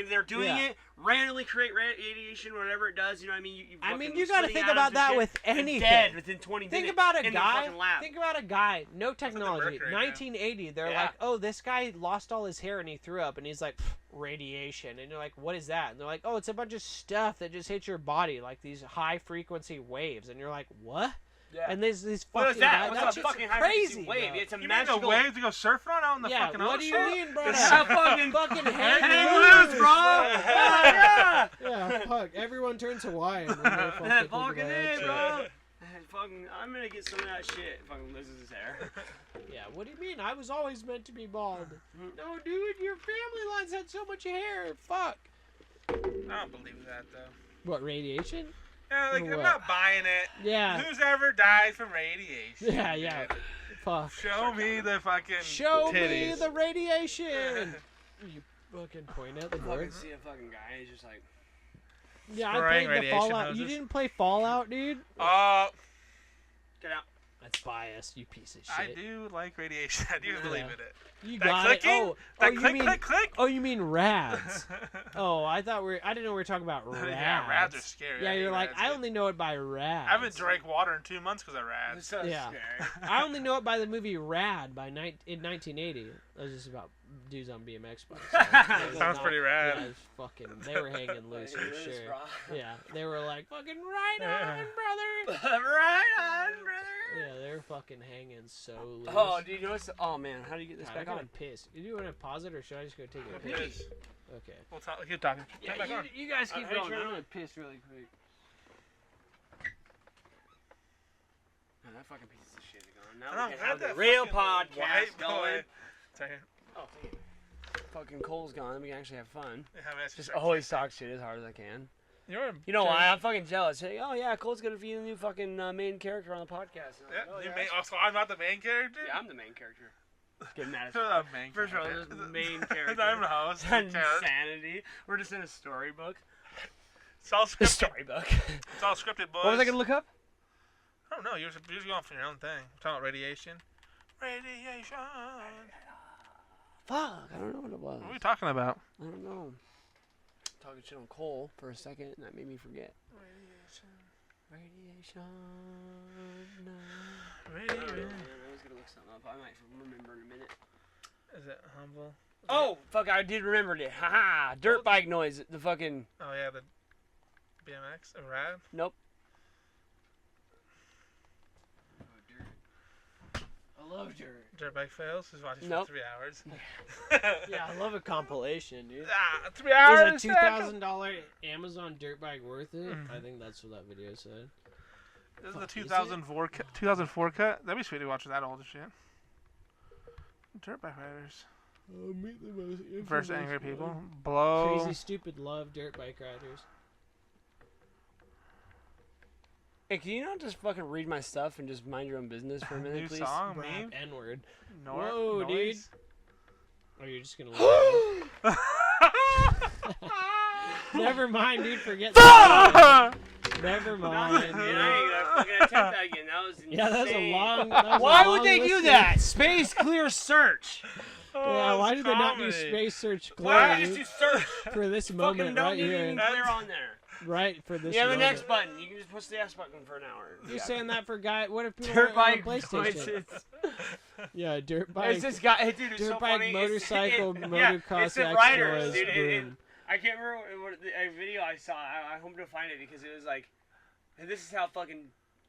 They're doing Yeah. it, randomly create radiation, whatever it does. You know what I mean? You I mean, fucking you got to splitting think atoms about and that shit, with and anything. dead within 20 Think minutes. about a in the guy. fucking lab. Think about a guy. No technology. Mercury, 1980. They're Yeah. like, oh, this guy lost all his hair and he threw up, and he's like, radiation. And you're like, what is that? And they're like, oh, it's a bunch of stuff that just hits your body, like these high frequency waves. And you're like, what? Yeah. And there's these What fucking is that? guys. What's That a shit's fucking high crazy, frequency wave? bro. It's a You mean magical. the waves to go surfing on out in the Yeah, fucking what ocean? do you mean, bro? It's a fucking fucking hang hang loose, loose, bro. Yeah. Yeah, fuck. Everyone turns Hawaiian when they fucking think Fucking about that it, shit. bro. Fucking, I'm gonna get some of that shit. Fucking loses his hair. Yeah, what do you mean? I was always meant to be bald. No, dude, your family lines had so much hair. Fuck. I don't believe that though. What, radiation? Yeah, like Or I'm what? not buying it. Yeah. Who's ever died from radiation? Yeah, yeah. Fuck. Show me the fucking Show titties. me the radiation. You fucking point at the Fucking board. see a fucking guy. He's just like, Yeah, I Spraying played the radiation Fallout. You hoses. didn't play Fallout, dude? get out. That's biased, you piece of shit. I do like radiation. I do Yeah. believe in it. You That got clicking? it. Oh, That you click, mean, click, click. Oh, you mean rads? Oh, I thought I didn't know we were talking about rads. Yeah, rads are scary. Yeah, I hate you're like, rads, I dude. only know it by rads. I haven't drank water in 2 months because of rads. It's so Yeah. scary. I only know it by the movie Rad in 1980. That was just about dudes on BMX bikes. So it was Sounds pretty rad. Yeah, it was fucking, they were hanging loose for Hanging loose, sure. bro. Yeah, they were like, fucking right on, brother. Right on, brother. Yeah, they were fucking hanging so loose. Oh, dude, you know what's? Oh man, how do you get this God, I back got on? pissed. Do you want to pause it or should I just go take a Yes. piss? Okay. We'll keep talking. Yeah, Turn it back on. you guys keep I going. tried I'm to- gonna piss really quick. Man, that fucking piece of shit is gone. Now I we don't can have that the real fucking podcast white boy. going. Sorry. Oh, thank you. Fucking Cole's gone. We can actually have fun. Yeah, I mean, it's Just right. always talk shit as hard as I can. You're You know why? I'm fucking jealous. Hey, oh yeah, Cole's gonna be the new fucking main character on the podcast. And I'm Yeah, like, oh, you yeah, main, that's- also, I'm not the main character? yeah, I'm the main character. Getting mad as You're fuck. the main First of all, character. there's the main character. I'm the host. Who cares? Insanity. We're just in a storybook. It's all The scripted. storybook. It's all scripted, boys. What was I gonna look up? I don't know. You're just going for your own thing. We're talking about radiation. Radiation. Fuck, I don't know what it was. What are we talking about? I don't know. Talking shit on Cole for a second, and that made me forget. Radiation. I don't know, Radiation. man. I was gonna look something up. I might remember in a minute. Is it humble? Oh, fuck, I did remember it. Haha, dirt bike noise. The fucking. Oh, yeah, the BMX. A rad? Nope. I love dirt. Dirt bike fails. Who's watching Nope. for 3 hours? Yeah, I love a compilation, dude. 3 hours? Is a $2,000 Amazon dirt bike worth it? I think that's what that video said. This is Fuck, the is it? 2004 cut. That'd be sweet to watch that old shit. Dirt bike riders. Meet the most Versus infamous angry one. people. Blow. Crazy, stupid love dirt bike riders. Hey, can you not just fucking read my stuff and just mind your own business for a minute, New please? song, Rap meme. N-word. Nor- Whoa, noise. Or you're just gonna leave it? Never mind, dude. Forget that. Never mind. Yeah, dude. I ain't gonna fucking attempt that again. That was insane. Yeah, that was a long. That was a Why would long they do list that? of- Space clear search. Yeah, why it's did they not do comedy. space search Why clear just dude, do search? for this Fucking moment don't right need here? anything clear on there. Right for this You have a moment. next button. You can just push the S button for an hour. You're saying that for guy? What if people Dirt aren't on bike PlayStation? noises. Yeah, dirt bike. It's this guy. Hey, dude, it's Dirt so bike, funny. motorcycle, yeah, motocross, it's the X riders, Games, dude. boom. I can't remember a video I saw. I hope to find it because it was like, and this is how fucking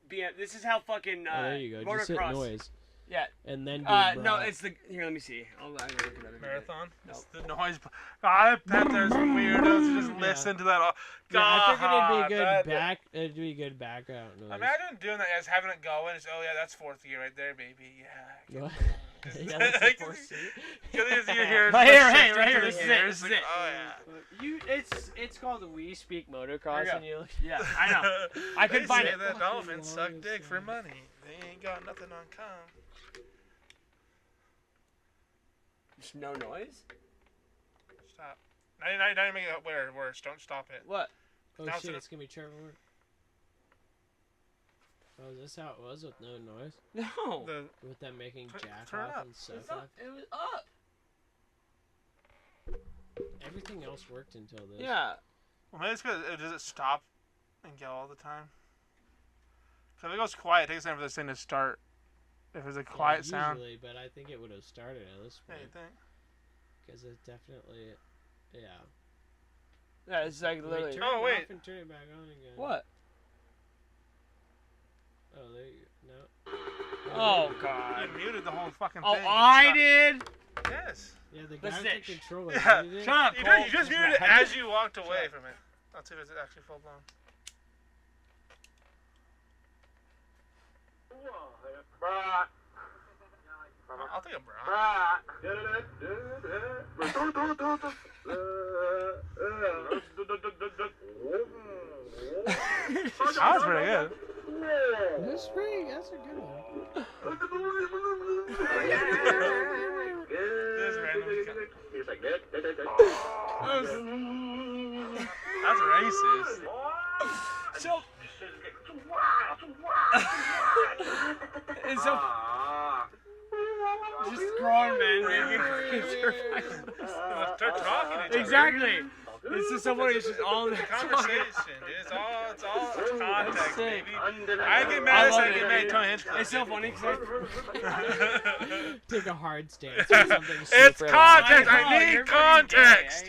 This is how fucking Oh, there you go. Just hit motocross. noise. Yeah. And then do No, bra. it's the here. Let me see. I'm gonna look it up. Marathon. No. It's the noise. God, I bet there's weirdos who just listen to that. All. Yeah, I figured it'd God, be that- good back. It'd be good background noise. Imagine doing that, just having it going. It's, oh yeah, that's fourth gear right there, baby. Yeah. What? Yeah, Like, that's the fourth seat. Because you hear Right here, the hey, shifting right here, through this the is it, gears, this is like, it. Oh yeah. It's called We Speak There Motocross, you go. and you look. Yeah, I know. I couldn't find it. That dolphins suck longest dick for thing. money. They ain't got nothing on com. There's no noise. Stop. Now you make it worse. Don't stop it. What? Oh Now shit! it's It's gonna be Trevor. Oh, is this how it was with no noise? No. With them making jack turn it off up. and so It's forth? not, it was up. Everything else worked until this. Yeah. Well, maybe it's because does it stop and go all the time? Because if it goes quiet, it takes time for this thing to start. If it's a quiet sound. Usually, but I think it would have started at this Yeah, point. you think? Because it definitely, yeah. Yeah, it's like literally. Turn Oh, it wait. off and turn it back on again. What? Oh, there you go. No. Oh god. You muted the whole fucking Oh, thing. I Stop. did. Yes. Yeah, the Let's guy with see. the controller. Yeah. muted it. Shut up, You, Cole. you just muted it as you walked away from it. Let's see if it's actually full blown. I'll take a bra. That was pretty good. That's pretty. That's a good one. This is random. Oh. That's racist. So. It's so. Just grown men making They're talking to each other. Exactly. It's just somebody who's just all in the Conversation, dude. It's all context, sick. baby. I get mad as I get mad at Tony Hinchcliffe. It's so funny because Take a hard stance or something. It's super context. loud. I need context.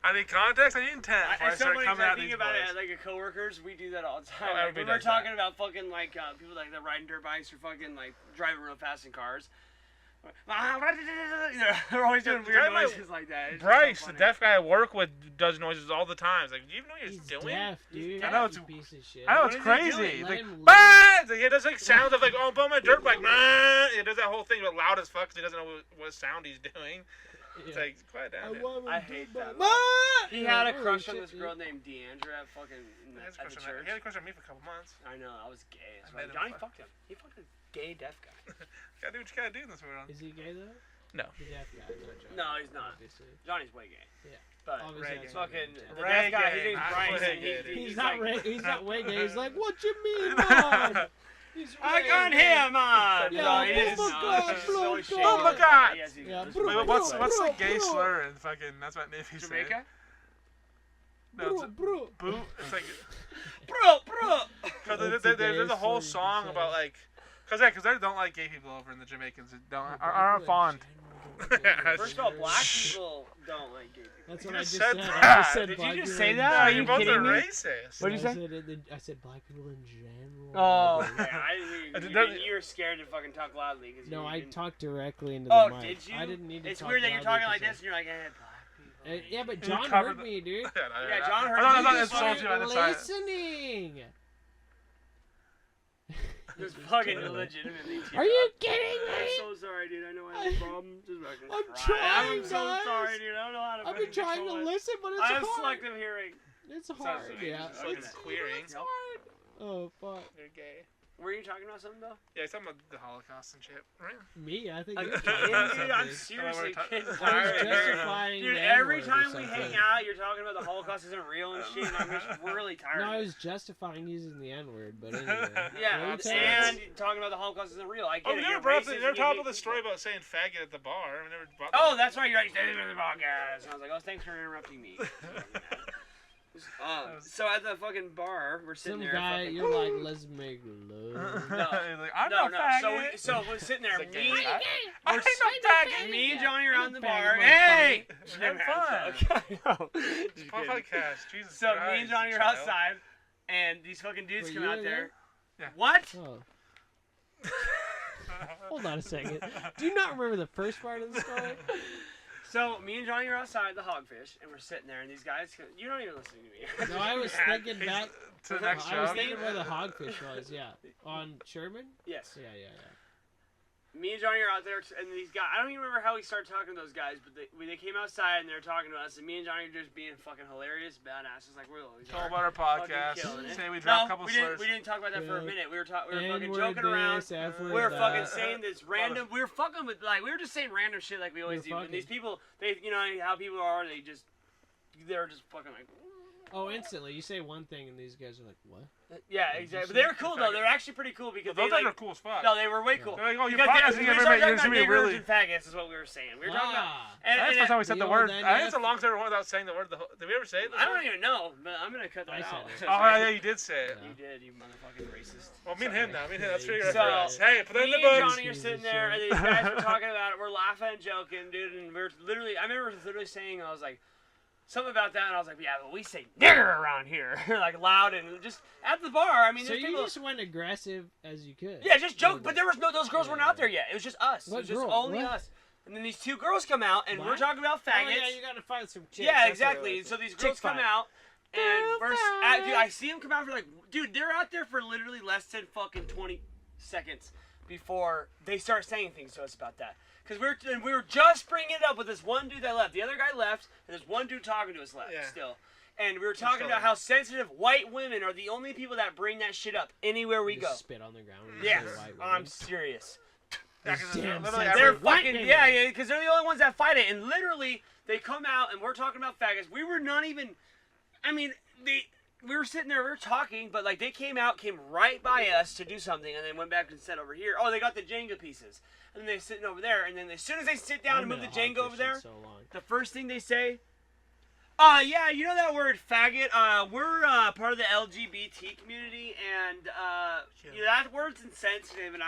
I need context. I need intent before I It's so start funny coming because I at think these about it boys. like a coworkers. We do that all the time. Oh, Like, everybody when we're does that. talking about fucking like people like that riding dirt bikes or fucking like driving real fast in cars. They're always doing The weird guy might- noises like that. It's just Bryce, so the funny. deaf guy I work with, does noises all the time. It's like, do you know what He's he's doing? deaf, dude. I know it's- You piece of shit. I know What it's is he crazy. doing? He's Let like, him live. bah! It's like, he does like sounds of like, oh, I'm on my dirt bike. Bah! He does that whole thing, but loud as fuck because he doesn't know what sound he's doing. It's Yeah. like, quiet down, dude. I hate that. Ma! He had a Holy crush on shit, this dude. girl named Deandra at fucking He had a at crush the on that- church. he had a crush on me for a couple months. I know, I was gay. I As met well. him Johnny for- fucked him. He fucked a gay deaf guy. Gotta do what you gotta do in this world. Is he gay though? No. The deaf guy, not John. No, he's not. Obviously. Johnny's way gay. Yeah. But Obviously, Reggae. that's fucking not the gay. deaf guy, his Reggae, name's not Brian. reggae. He's like, he's not way gay. He's like, what you mean, man? He's I way got gay. him on. Yeah, No, he oh is my not. God, He's bro, always bro. shaking Oh my his God. body as he Yeah, goes. bro. Wait, what's the gay bro. slur in fucking, that's what Navy said. Jamaica? No, it's a Bro. boot. It's like, Bro. cause That's the there's a gayest whole slur you can song say. about like, cause they don't like gay people over in the Jamaicans. Aren't fond. First of all, black people don't like gay people. That's You what I just just said said. that. I just said Did you black just people say in that? No, Are you you both kidding are me? racist. What'd you I say? I said black people in general. Oh, yeah, I didn't Did hear that- you were scared to fucking talk loudly. Cause No, you I didn't- talked directly into the Oh, mic. did you? I didn't need to It's talk weird that you're loudly talking like 'cause this and you're like, black people. Yeah, but You John covered heard the- me, dude. Yeah, John heard I you. thought You it's fucking salty on the side. Listening. Just fucking illegitimately. Are you kidding I'm me? so sorry, dude. I know I have a problem. Just fucking I'm cry. trying, I'm so guys. sorry, dude. I don't know how to I've been fucking trying to control it. listen, but it's I have hard. selective hearing. It's hard, so yeah. it's like It's queering. It's hard. Oh fuck. You're gay. Were you talking about something though? Yeah, he's talking about the Holocaust and shit, right? Me? I think I'm you're kidding, talking dude. about I'm something. seriously I kidding. I was Alright. justifying Dude, the every N-word or time we something. hang out, you're talking about the Holocaust isn't real and shit, and I'm just really tired. No, I of it. was justifying using the N-word, but anyway. Yeah, What are you and saying? talking about the Holocaust isn't real. I get Oh, it. we never You're brought up racist the, never and you talked hate about the story people. about saying faggot at the bar. We never brought Oh, that. that's right. You're right. Stay in the podcast. And I was like, oh, thanks for interrupting me. So at the fucking bar, we're sitting Some there. guy, fucking, you're like, let's make love. He's like, I'm no, not no. faggot. So we're sitting there. It's a Me, gay guy. we're I'm not faggot. me and Johnny are I'm on a the faggot, bar. motherfucker. Hey, Have fun. Just Fuck kidding. podcast. Jesus So Christ, me and Johnny are child. outside, and these fucking dudes Were come you out there. there? What? Oh. Hold on a second. Do you not remember the first part of the story? So me and Johnny are outside the Hogfish, and we're sitting there, and these guys, you're not even listening to me. No, I was thinking back to the next I was show. thinking where the Hogfish was. Yeah, on Sherman. Yes. Yeah. Me and Johnny are out there, and these guys, I don't even remember how we started talking to those guys, but they came outside and they were talking to us, and me and Johnny are just being fucking hilarious, badasses, like we're always Talk about our podcast. killing it. Say we dropped a couple we slurs. We didn't talk about that for a minute. We were fucking N-word joking around. this, F-word We were that. fucking saying this random. We were fucking with we were just saying random shit like we always do. And these people, you know how people are. They're just fucking like. Oh, instantly. You say one thing and these guys are like, what? Yeah, exactly. But they were cool though. They were actually pretty cool because those they guys are cool as fuck. No, they were way cool. They're like, oh, you're Because podcasting we started everybody. talking You're about gonna be niggers really. and faggots is what we were saying. We were talking about. That's the first time we said the word. old I think it's the NF. longest ever one without saying the word. Did we ever say it? I don't even know, but I'm gonna cut that I out. said it. Oh yeah, you did say it. You did, you motherfucking racist. Well, me and him now. Me and him. That's pretty So, good for us. Hey, put that in me the and books. Johnny are sitting there, and these guys were talking about it. We're laughing and joking, dude, and we're literally. I remember literally saying, I was like, something about that, and I was like, yeah, but we say nigger around here, like loud and just at the bar. I mean, So there's you people. just went aggressive as you could. Yeah, just joke. But there was those girls weren't out there yet. It was just us. What It was just girl? only What? us. And then these two girls come out, and we're What? talking about faggots. Oh, yeah, you gotta find some chicks. Yeah, That's what it exactly. was. So these Chick girls come fight. out, and Girl dude, I see them come out for like, dude, they're out there for literally less than fucking 20 seconds before they start saying things to us about that. Because we were just bringing it up with this one dude that left. The other guy left, and there's one dude talking to us left still. And we were talking about how sensitive white women are the only people that bring that shit up anywhere we Just go. spit on the ground. when you Yes, say white I'm women. serious. Yeah, 'cause Damn literally sense. They're every- White fucking women. yeah, because they're the only ones that fight it. And literally, they come out and we're talking about faggots. We were not even. I mean, we were sitting there, we were talking, but like they came right by us to do something, and then went back and sat over here. Oh, they got the Jenga pieces, and then they're sitting over there. And then as soon as they sit down and move the Jenga over there, the first thing they say. Yeah, you know that word faggot? We're part of the LGBT community, and you know, that word's insensitive, and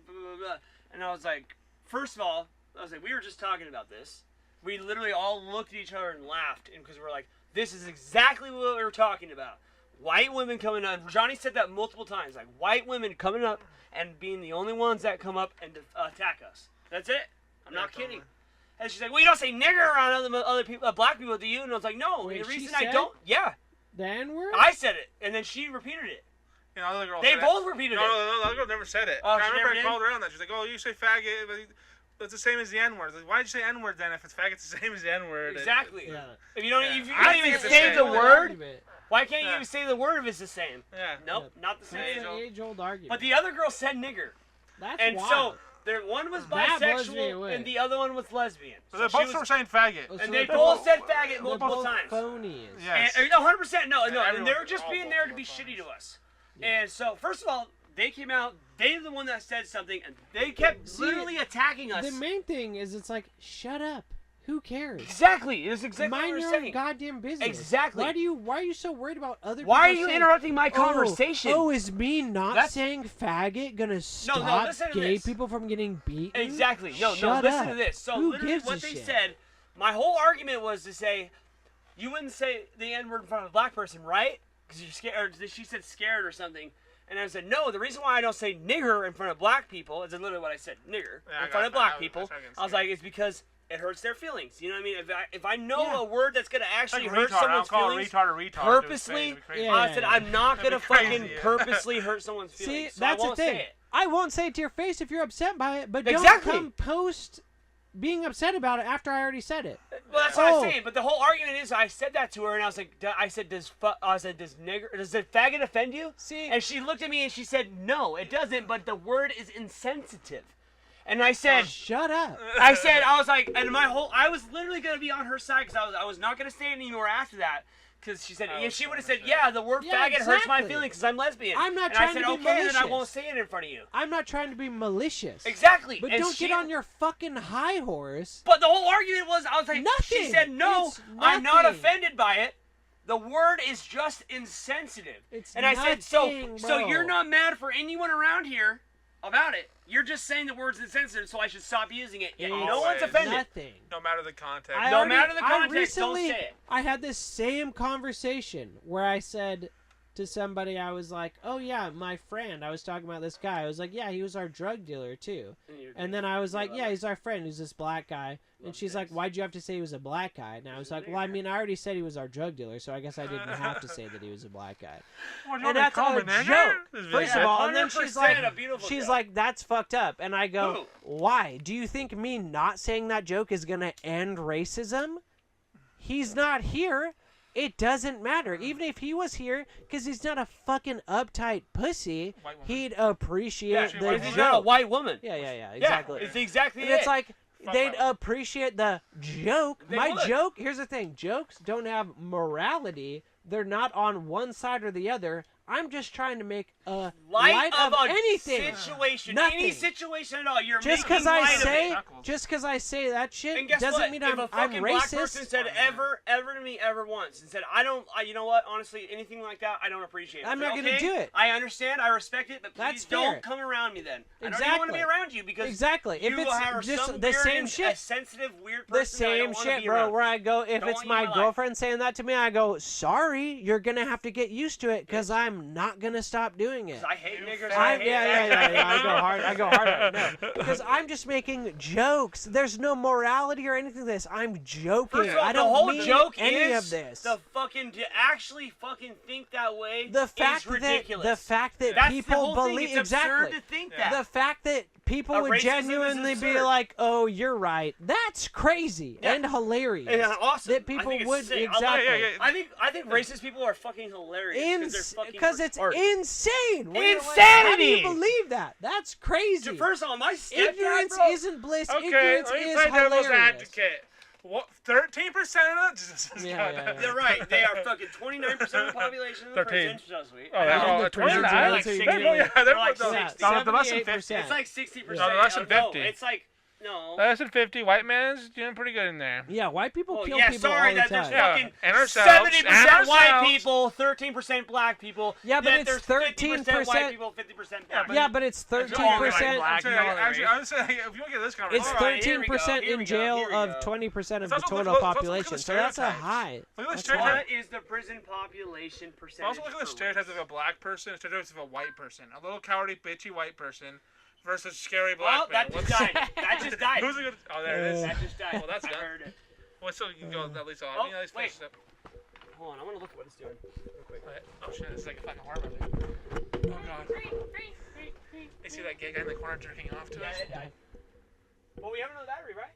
blah, blah, blah. And I was like, first of all, I was like, we were just talking about this. We literally all looked at each other and laughed, and because we're like, this is exactly what we were talking about. White women coming up. Johnny said that multiple times, like white women coming up and being the only ones that come up and attack us. That's it. I'm not kidding. And she's like, well, you don't say nigger around other people, black people, do you? And I was like, no. Wait, the she reason I said don't, yeah. The N-word? I said it, and then she repeated it. You know, the other girl They said both it. repeated No, it. no, the other girl never said it. Oh, I she remember never I did? called her on that. She's like, oh, you say faggot, but it's the same as the N-word. Like, why'd you say N-word then if it's faggot's the same as the N-word? Exactly. Yeah. If you don't, Yeah. if you I don't think even it's the say same. the word, Argument. why can't you Yeah. even say the word if it's the same? Yeah. Nope, not the That's same. an age-old argument. But the other girl said nigger. That's And wild. so, one was That blows me bisexual away. and the other one was lesbian. So So they're she both was- saying faggot. So and they they're both said faggot they're multiple both times. phonies. Yes. And, no, 100%, no, Yeah, and they were everyone's just all being both there to of be us. shitty to us. And so, first of all, they came out, they're the one that said something, and they kept literally attacking us. The main thing is it's like, shut up. Who cares? Exactly, it's exactly Mind what your we're own saying. goddamn business. Exactly. Why are you so worried about other Why are people you saying, interrupting my conversation? Oh, is me not That's- saying faggot gonna stop listen to gay this. people from getting beaten? Exactly. No, Shut listen up. to this. So Who literally gives what a they shit? said, my whole argument was to say, you wouldn't say the N-word in front of a black person, right? Because you're scared, or she said scared or something. And I said, no, the reason why I don't say nigger in front of black people, is literally what I said, nigger, Yeah, in front of black I people. was fucking I was scared. like, it's because it hurts their feelings. You know what I mean? If I know Yeah. a word that's going to It's actually like hurt retard. someone's I'll call feelings, a retard a retard. purposely, It'd be crazy. Yeah. I said, I'm not going to That'd be crazy, fucking yeah. purposely hurt someone's See, feelings. So that's I the won't thing. say it. I won't say it to your face if you're upset by it, but Exactly. don't come post being upset about it after I already said it. Well, that's what I'm Oh. saying. But the whole argument is, I said that to her, and I was like, does the faggot offend you? See, And she looked at me and she said, no, it doesn't. But the word is insensitive. And I said, shut up. I was like, and I was literally gonna be on her side because I was not gonna say it anymore after that. Because she said, I if was she would have gonna said, say yeah, the word Yeah, faggot hurts my exactly. feelings because I'm lesbian. I'm not and trying I said, to be okay, then I malicious. won't say it in front of you. I'm not trying to be malicious. Exactly. But And don't she- get on your fucking high horse. But the whole argument was, I was like, she Nothing. said, no, It's I'm not nothing. offended by it. The word is just insensitive. It's and I said, so nothing, so you're bro. not mad for anyone around here about it. You're just saying the word's insensitive, so I should stop using it. And It's no one's Always. offended. Nothing. No matter the context. No matter the context, don't recently, say it. I had this same conversation where I said, to somebody, I was like, oh yeah, my friend. I was talking about this guy. I was like, yeah, he was our drug dealer too. And then I was like, yeah, he's our friend. He's this black guy. And she's like, why'd you have to say he was a black guy? And I was like, well, I mean, I already said he was our drug dealer, so I guess I didn't have to say that he was a black guy. And that's a joke. First of all, and then she's like, that's fucked up. And I go, why? Do you think me not saying that joke is going to end racism? He's not here. It doesn't matter. Even if he was here, because he's not a fucking uptight pussy, he'd appreciate the joke. He's not a white woman. Yeah, exactly. Yeah, it's exactly and it's like, they'd appreciate the joke. Joke, here's the thing. Jokes don't have morality. They're not on one side or the other. I'm just trying to make a light of anything. Situation. Nothing. Any situation at all. You're just making light of it. Just because I say that shit doesn't mean if I'm racist. Black person said ever to me ever once and said, you know what, honestly, anything like that, I don't appreciate it. I'm not going to do it. I understand, I respect it, but please don't come around me then. I don't even want to be around you because if it's just the same shit. A sensitive, weird person. The same shit, bro, where I go, if it's my girlfriend saying that to me, I go, sorry, you're going to have to get used to it because I'm not going to stop doing it. I hate niggers. I go hard. No, because I'm just making jokes. There's no morality or anything to this. I'm joking. First of all, I don't the whole mean joke any is of this. to actually think that way is ridiculous. The fact that That's people the whole believe thing. It's absurd to think that. The fact that people would genuinely be like, "Oh, you're right." That's crazy and hilarious. Yeah, awesome. That people would exactly. I think racist people are fucking hilarious because it's insane. Insanity. How do you believe that? That's crazy. First of all, my stepdad, ignorance isn't bliss. Okay, ignorance let me is play devil's hilarious. advocate. What? 13% of that? Yeah. They're right. They are fucking 29% of the population in the prison. So sweet. Oh, 29? They're like 60. They're like 60. Less than 50. It's like 60%. No, less than 50. It's like, no. Less than 50. White man's doing pretty good in there. Yeah, white people kill people sorry, all the time. Fucking and ourselves. 70% white people, 13% black people. Yeah, but it's 13% white people, 50% black. Yeah, but it's 13%. Actually, I would say, if you look at this conversation, it's 13% in jail of 20% of the total population. So that's a high. What is the prison population percentage? Also, look at the stereotypes of a black person, stereotypes of a white person. A little cowardly, bitchy white person versus scary black man. That just died. That just died. Who's it? Oh, there it is. That just died. Well, that's done. I heard it. Well, so you can go at least on. Wait. Hold on, I want to look at what it's doing. Real quick. Oh shit, it's like a fucking horror movie. Oh god. You see that gay guy in the corner jerking off to us? Yeah, it died. Well, we have another battery, right?